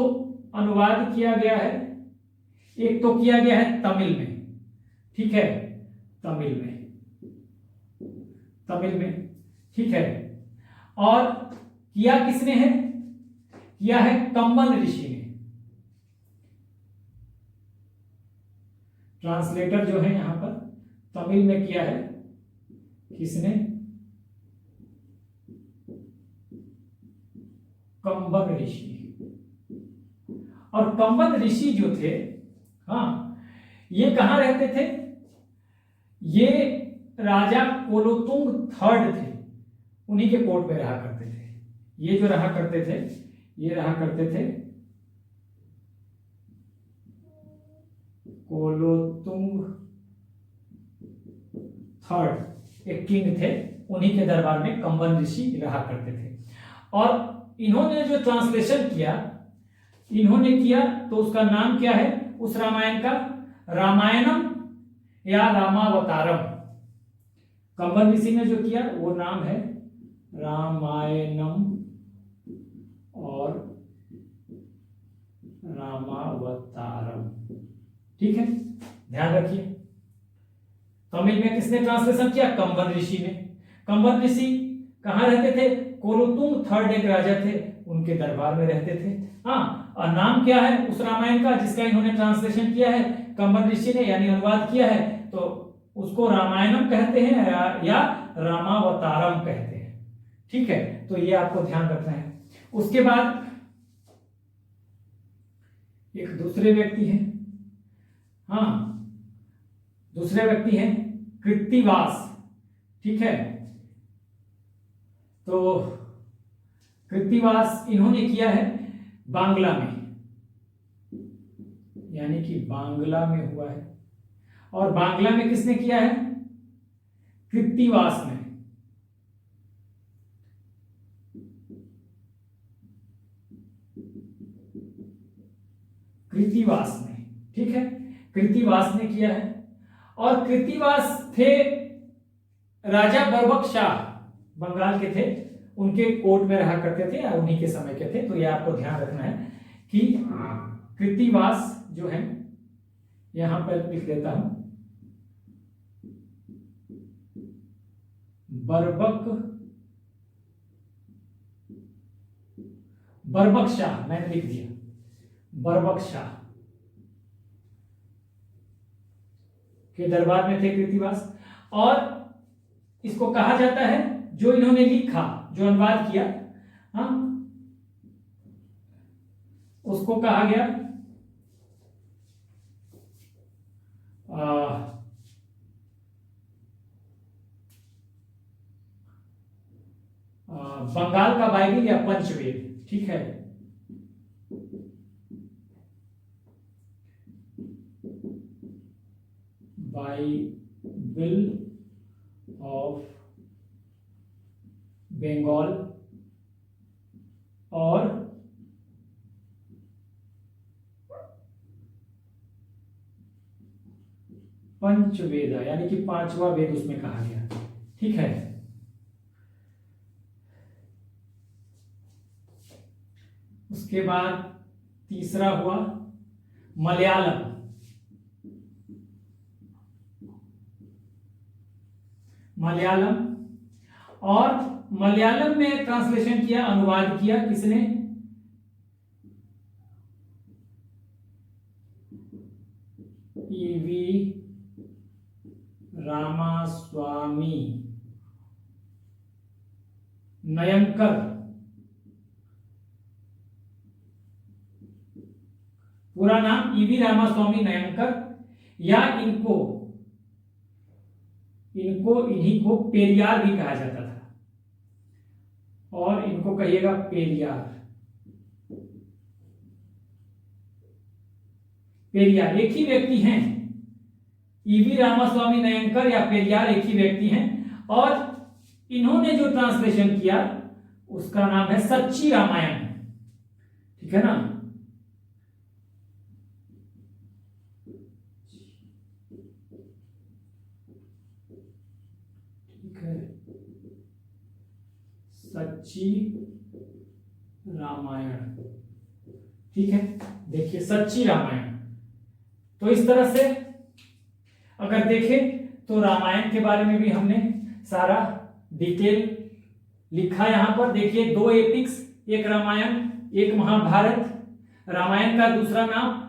अनुवाद किया गया है, एक तो किया गया है तमिल में। ठीक है, तमिल में, तमिल में। ठीक है, और किया किसने है? किया है कंबन ऋषि ने। ट्रांसलेटर जो है यहां पर तमिल में किया है किसने? कंबन ऋषि। और कंबन ऋषि जो थे, हाँ, ये कहां रहते थे? ये राजा कोलोतुंग थर्ड थे, उन्हीं के कोर्ट में रहा करते थे। ये जो रहा करते थे, ये रहा करते थे कोलोतुंग थर्ड, एक किंग थे, उन्हीं के दरबार में कंबन ऋषि रहा करते थे। और इन्होंने जो ट्रांसलेशन किया, इन्होंने किया तो उसका नाम क्या है उस रामायण का? रामायणम या रामावतारम। कंबन ऋषि ने जो किया वो नाम है रामायणम और रामावतारम। ठीक है, ध्यान रखिए। तमिल में किसने ट्रांसलेशन किया? कंबन ऋषि ने। कंबन ऋषि कहां रहते थे? कोलोतुंग थर्ड एक राजा थे, उनके दरबार में रहते थे। हाँ, और नाम क्या है उस रामायण का जिसका इन्होंने ट्रांसलेशन किया है कंबन ऋषि ने, यानी अनुवाद किया है? तो उसको रामायणम कहते हैं या रामावतारम कहते हैं। ठीक है, तो ये आपको ध्यान रखना है। उसके बाद एक दूसरे व्यक्ति हैं, हाँ, दूसरे व्यक्ति हैं कृत्तिवास। ठीक है, तो कृत्तिवास इन्होंने किया है बांग्ला में, यानी कि बांग्ला में हुआ है। और बांग्ला में किसने किया है? कृत्तिवास ने। कृत्तिवास ने, ठीक है, कृत्तिवास ने किया है। और कृत्तिवास थे राजा बर्बक शाह, बंगाल के थे, उनके कोर्ट में रहा करते थे, उन्हीं के समय के थे। तो ये आपको ध्यान रखना है कि कृत्तिवास जो है, यहां पर लिख देता हूं बर्बक शाह, मैंने लिख दिया बर्बक शाह के दरबार में थे कृत्तिवास। और इसको कहा जाता है, जो इन्होंने लिखा, जो अनुवाद किया, हाँ, उसको कहा गया बंगाल का बाइबिल या पंचवेद। ठीक है, बाइबिल ऑफ बंगाल और पंचवेद, यानी कि पांचवा वेद उसमें कहा गया। ठीक है, उसके बाद तीसरा हुआ मलयालम। मलयालम, और मलयालम में ट्रांसलेशन किया, अनुवाद किया किसने? ईवी रामास्वामी नयनकर, पूरा नाम ईवी रामास्वामी नयनकर, या इन्हीं को पेरियार भी कहा जाता था, और इनको कहिएगा पेरियार। पेरियार एक ही व्यक्ति हैं, ईवी रामास्वामी नयनकर या पेरियार एक ही व्यक्ति हैं, और इन्होंने जो ट्रांसलेशन किया उसका नाम है सच्ची रामायण। ठीक है ना, ठीक है, सच्ची रामायण। ठीक है, देखिए सच्ची रामायण। तो इस तरह से अगर देखें तो रामायण के बारे में भी हमने सारा डिटेल लिखा। यहां पर देखिए 2 एपिक्स, एक रामायण एक महाभारत। रामायण का दूसरा नाम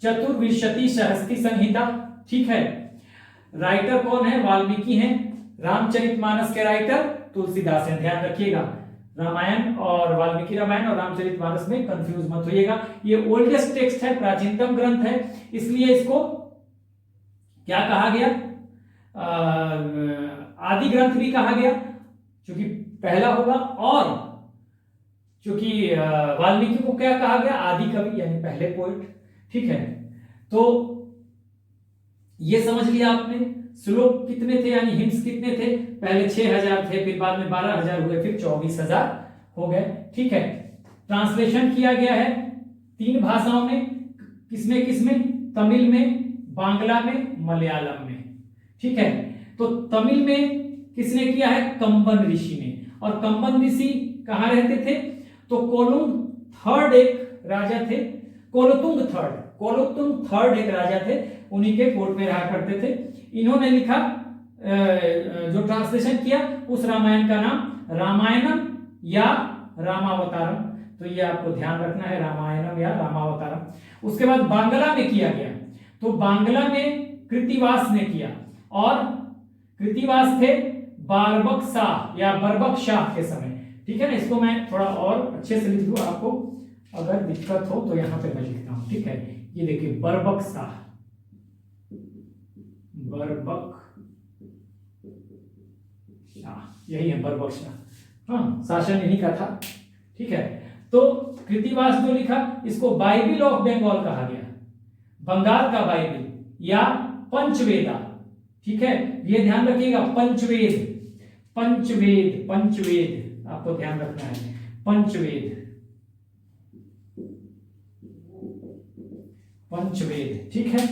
चतुर्विंशति सहस्त्री संहिता। ठीक है, राइटर कौन है? वाल्मीकि हैं। रामचरितमानस के राइटर तुलसीदास हैं। ध्यान रखिएगा, रामायण और वाल्मीकि रामायण और रामचरितमानस में कंफ्यूज मत होइएगा। ये ओल्डेस्ट टेक्स्ट है, प्राचीनतम ग्रंथ है, इसलिए इसको क्या कहा गया? आदि ग्रंथ भी कहा गया, क्योंकि पहला होगा। और क्योंकि वाल्मीकि को क्या कहा गया? आदि कवि, यानी पहले पोएट। ठीक है, तो ये समझ लिया आपने। श्लोक कितने थे, यानी हिंट्स कितने थे? पहले 6000 थे, फिर बाद में 12000 हुए, फिर 24000 हो गए। ठीक है, ट्रांसलेशन किया गया है 3 भाषाओं में। किसमें? तमिल में, बांग्ला में, मलयालम में। ठीक है, तो तमिल में किसने किया है? कंबन ऋषि ने। और कंबन ऋषि कहां रहते थे? तो कोलुंग थर्ड एक राजा थे, कोलोतुंग थर्ड एक राजा थे, उन्हीं के कोर्ट में रहा करते थे। इन्होंने लिखा, जो ट्रांसलेशन किया, उस रामायण का नाम रामायणम या रामावतारम। तो ये आपको ध्यान रखना है, रामायणम या रामावतारम। उसके बाद बांग्ला में किया गया, तो बांग्ला में कृतिवास ने किया, और कृतिवास थे बरबक शाह या बरबक शाह के समय। ठीक है ना, इसको मैं थोड़ा और अच्छे से लिख दूं, आपको अगर दिक्कत हो तो यहां पे मैं लिखता हूं। ठीक है, ये देखिए बरबक शाह, यही है बरबक शाह। हाँ, शासन इन्हीं का था। ठीक है, तो कृतिवास जो लिखा, इसको बाइबिल ऑफ बंगाल कहा गया, बंगाल का बाइबिल या पंचवेदा। ठीक है, ये ध्यान रखिएगा, पंचवेद आपको ध्यान रखना है, पंचवेद। ठीक है,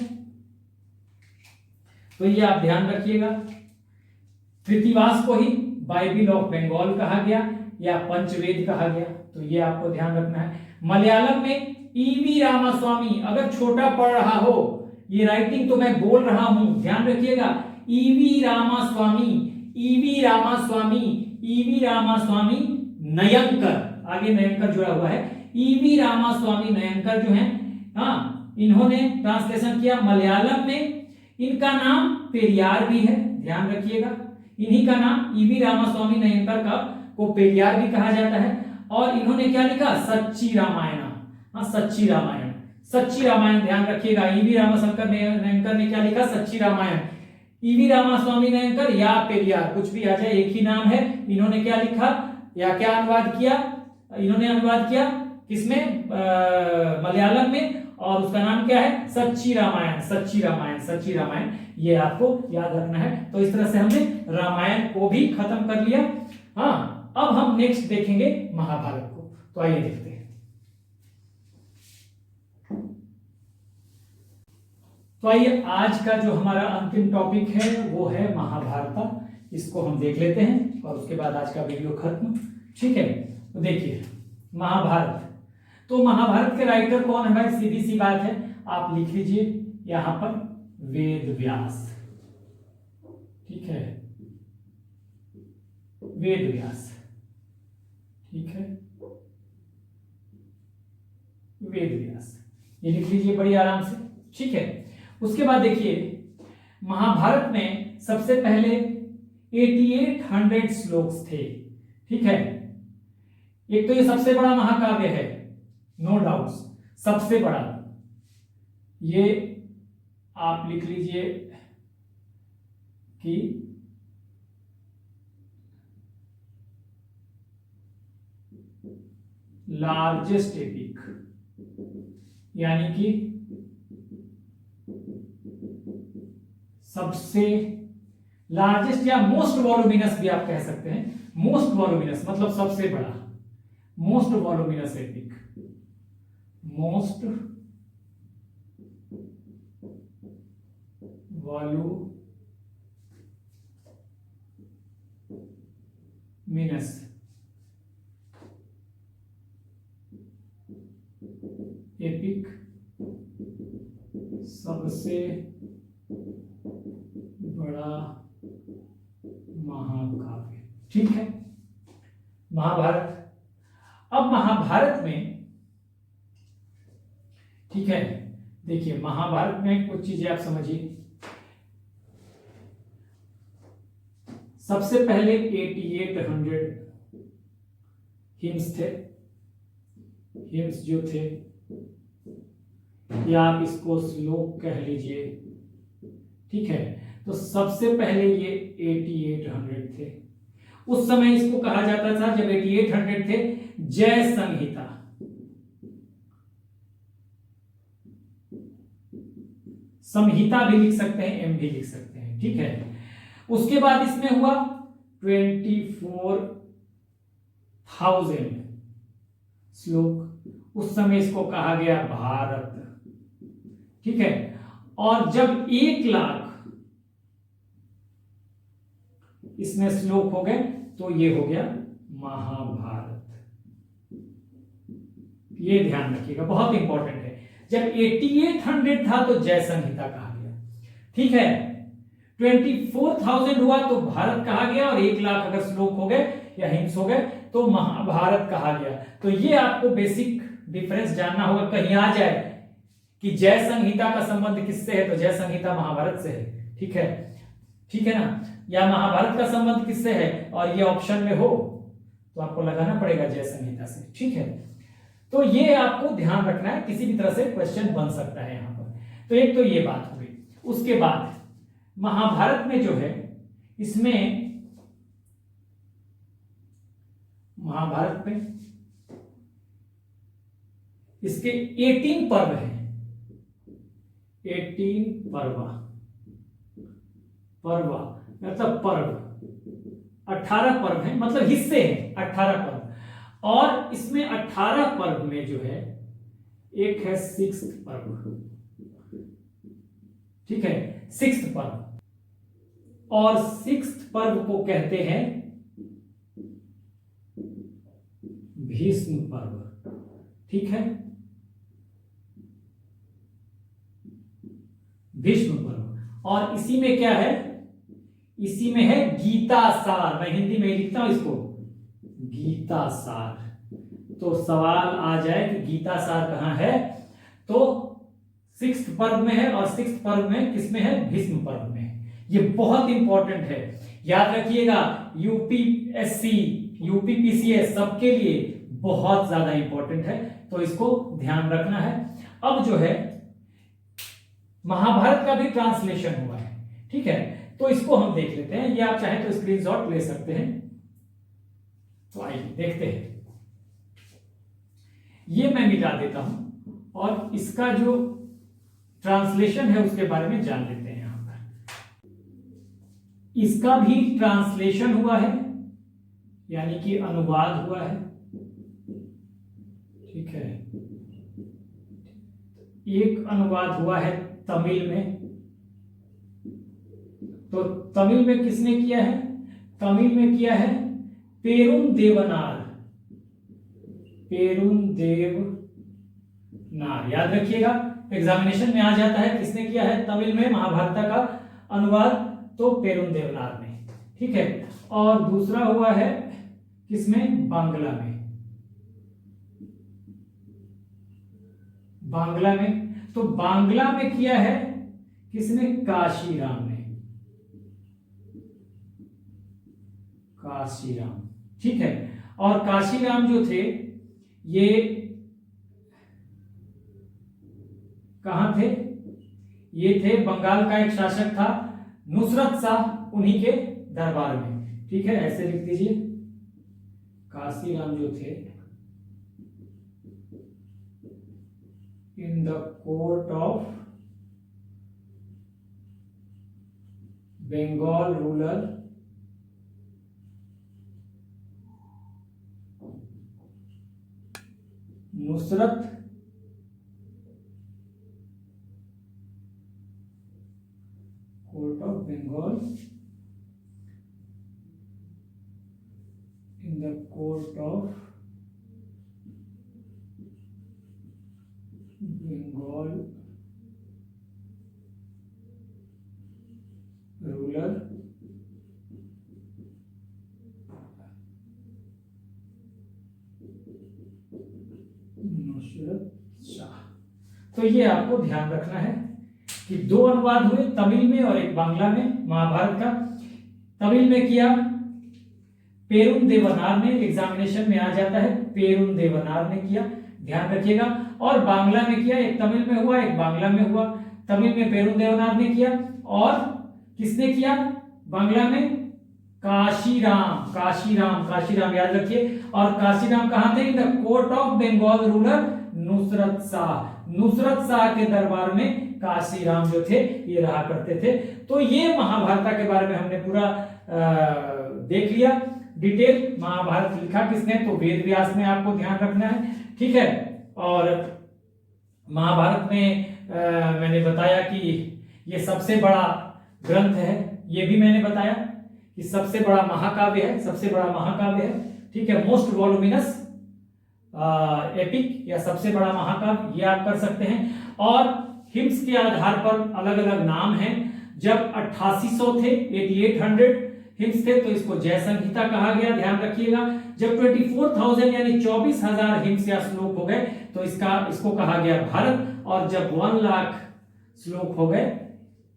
तो ये आप ध्यान रखिएगा, कृतिवास को ही बाइबिल ऑफ बंगाल कहा गया या पंचवेद कहा गया, तो ये आपको ध्यान रखना है। मलयालम में ईवी रामास्वामी, अगर छोटा पढ़ रहा हो, ये राइटिंग तो मैं बोल रहा हूं, ध्यान रखिएगा, ईवी रामास्वामी नयनकर, आगे नयनकर जुड़ा हुआ है। ईवी रामास्वामी नयनकर जो है, हाँ, इन्होंने ट्रांसलेशन किया मलयालम में। इनका नाम पेरियार भी है, ध्यान रखिएगा, इन्हीं का नाम ईवी रामास्वामी नयनकर का को पेरियार भी कहा जाता है। और इन्होंने क्या लिखा? सच्ची रामायण। हाँ, सच्ची रामायण ध्यान रखिएगा। ईवी रामाशंकर नयनकर ने क्या लिखा? सच्ची रामायण। ईवी रामास्वामी नयनकर या पेरियार, कुछ भी आ जाए, एक ही नाम है। इन्होंने क्या लिखा या क्या अनुवाद किया? इन्होंने अनुवाद किया किसमें? मलयालम में, और उसका नाम क्या है? सच्ची रामायण। ये आपको याद रखना है। तो इस तरह से हमने रामायण को भी खत्म कर लिया। हाँ, अब हम नेक्स्ट देखेंगे महाभारत को। तो आइए देखते हैं। तो आइए, आज का जो हमारा अंतिम टॉपिक है वो है महाभारत। इसको हम देख लेते हैं और उसके बाद आज का वीडियो खत्म। ठीक है, तो देखिए महाभारत। तो महाभारत के राइटर कौन है भाई? सीधी सी बात है, आप लिख लीजिए यहां पर वेद व्यास। ठीक है, वेद व्यास। ठीक है, वेद व्यास, ये लिख लीजिए बड़ी आराम से। ठीक है, उसके बाद देखिए महाभारत में सबसे पहले 8800 श्लोक थे। ठीक है, एक तो ये सबसे बड़ा महाकाव्य है, नो डाउट्स, सबसे बड़ा। ये आप लिख लीजिए कि लार्जेस्ट एपिक, यानी कि सबसे लार्जेस्ट या मोस्ट वॉल्यूमिनस भी आप कह सकते हैं। मोस्ट वॉल्यूमिनस मतलब सबसे बड़ा, most voluminous epic, most voluminous epic, सबसे बड़ा महाकाव्य। ठीक है, महाभारत। अब महाभारत में, ठीक है, देखिए महाभारत में कुछ चीजें आप समझिए। सबसे पहले 8800 हिम्स थे, हिम्स जो थे, या आप इसको श्लोक कह लीजिए। ठीक है, तो सबसे पहले ये 8800 थे। उस समय इसको कहा जाता था, जब 8800 थे, जय संहिता। संहिता भी लिख सकते हैं, एम भी लिख सकते हैं। ठीक है, उसके बाद इसमें हुआ 24,000 श्लोक। उस समय इसको कहा गया भारत। ठीक है, और जब 1,00,000 इसमें श्लोक हो गए तो ये हो गया महाभारत। ये ध्यान रखिएगा, बहुत इंपॉर्टेंट है। जब 8800 था तो जय संहिता कहा गया। ठीक है, 24,000 हुआ तो भारत कहा गया, और 1,00,000 अगर श्लोक हो गए या हिंस हो गए तो महाभारत कहा गया। तो ये आपको बेसिक डिफरेंस जानना होगा। कहीं आ जाए कि जय संहिता का संबंध किससे है, तो जय संहिता महाभारत से है। ठीक है, ठीक है ना, या महाभारत का संबंध किससे है और ये ऑप्शन में हो तो आपको लगाना पड़ेगा जय संहिता से। ठीक है, तो ये आपको ध्यान रखना है, किसी भी तरह से क्वेश्चन बन सकता है यहां पर। तो एक तो ये बात हो गई। उसके बाद महाभारत में जो है, इसमें महाभारत में इसके 18 पर्व हैं। 18 पर्व, पर्व मतलब पर्व, 18 पर्व हैं, मतलब हिस्से हैं 18 पर्व। और इसमें 18 पर्व में जो है, एक है 6th पर्व। ठीक है, 6th पर्व, और 6th पर्व को कहते हैं भीष्म पर्व। ठीक है, भीष्म पर्व। और इसी में क्या है, इसी में है गीता सार। मैं हिंदी में ही लिखता हूं इसको, गीता सार। तो सवाल आ जाए कि गीता सार कहां है, तो 6th पर्व में है, और 6th पर्व में किसमें है, भीष्म पर्व में। ये बहुत इंपॉर्टेंट है, याद रखिएगा। यूपीएससी, यूपीपीसीएस सबके लिए बहुत ज्यादा इंपॉर्टेंट है, तो इसको ध्यान रखना है। अब जो है महाभारत का भी ट्रांसलेशन हुआ है। ठीक है, तो इसको हम देख लेते हैं। ये आप चाहे तो स्क्रीनशॉट ले सकते हैं। तो आइए देखते हैं। ये मैं मिटा देता हूं, और इसका जो ट्रांसलेशन है उसके बारे में जान लेते हैं। यहां पर इसका भी ट्रांसलेशन हुआ है, यानी कि अनुवाद हुआ है। ठीक है, एक अनुवाद हुआ है तमिल में। तो तमिल में किसने किया है, तमिल में किया है पेरुंदेवनार। पेरुंदेवनार, याद रखिएगा, एग्जामिनेशन में आ जाता है। किसने किया है तमिल में महाभारत का अनुवाद, तो पेरुंदेवनार ने। ठीक है, और दूसरा हुआ है किसमें, बांग्ला में। बांग्ला में, तो बांग्ला में किया है किसने, काशीराम ने। काशीराम। ठीक है, और काशीराम जो थे ये कहां थे? ये थे बंगाल का एक शासक था नुसरत शाह, उन्हीं के दरबार में। ठीक है, ऐसे लिख दीजिए, काशीराम जो थे in the court of Bengal ruler Nusrat court of Bengal in the court of Bengal ruler Nusrat Shah. तो ये आपको ध्यान रखना है कि दो अनुवाद हुए, तमिल में और एक बांग्ला में महाभारत का। तमिल में किया पेरुन देवनार ने, एग्जामिनेशन में आ जाता है, पेरुन देवनार ने किया, ध्यान रखिएगा। और बांग्ला में किया, एक तमिल में हुआ एक बांग्ला में हुआ। तमिल में पेरुन देवनार ने किया और किसने किया बांग्ला में? काशीराम, काशीराम, काशीराम याद रखिए। और काशीराम कहां थे? In the court of Bengal ruler Nusrat Shah, Nusrat Shah के दरबार में काशीराम जो थे ये रहा करते थे। तो ये महाभारत के बारे में हमने पूरा देख लिया, डिटेल महाभारत लिखा किसने? तो वेद व्यास ने, आपको ध्यान रखना है। ठीक है, और महाभारत में मैंने बताया कि ये सबसे बड़ा ग्रंथ है, ये भी मैंने बताया कि सबसे बड़ा महाकाव्य है, सबसे बड़ा महाकाव्य है। ठीक है, मोस्ट वॉल्यूमिनस एपिक या सबसे बड़ा महाकाव्य, ये आप कर सकते हैं। और हिम्स के आधार पर अलग अलग नाम हैं। जब 8800 थे, 8800 हिम्स थे, तो इसको जय संहिता कहा गया, ध्यान रखिएगा। जब 24,000 यानी 24,000 हिम्स या श्लोक हो गए तो इसको कहा गया भारत। और जब 1 लाख श्लोक हो गए,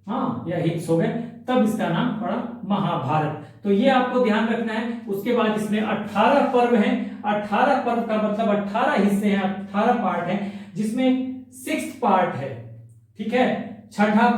हाँ, या हिम्स हो गए, तब इसका नाम पड़ा महाभारत। तो ये आपको ध्यान रखना है। उसके बाद इसमें 18 पर्व हैं। 18 पर्व का मतलब 18 हिस्से हैं, 18 पार्ट हैं, जिसमें 6th पार्ट है। ठीक है, छठा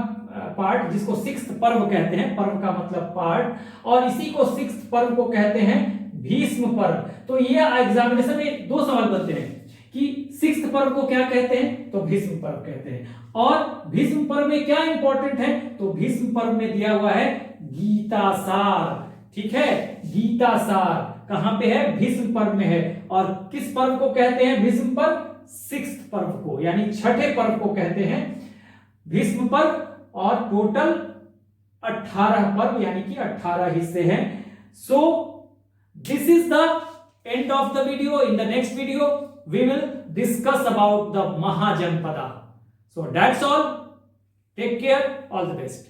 पार्ट जिसको 6th पर्व कहते हैं, पर्व का मतलब पार्ट, और इसी को 6th पर्व को कहते हैं भीष्म पर्व। तो ये एग्जामिनेशन में 2 सवाल बनते हैं कि 6th पर्व को क्या कहते हैं? तो भीष्म पर्व कहते हैं। और भीष्म पर्व में क्या इंपॉर्टेंट है? तो भीष्म पर्व में दिया हुआ है गीता सार। ठीक है, गीता सार कहां पे है? भीष्म पर्व में है। और किस पर्व को कहते हैं भीष्म पर्व? 6th पर्व को, यानी छठे पर्व को कहते हैं भीष्म पर्व। और टोटल 18 पर्व यानी कि 18 हिस्से हैं। So this is the end of the video. In the next video we will discuss about the Mahajanpada. So that's all. Take care. All the best.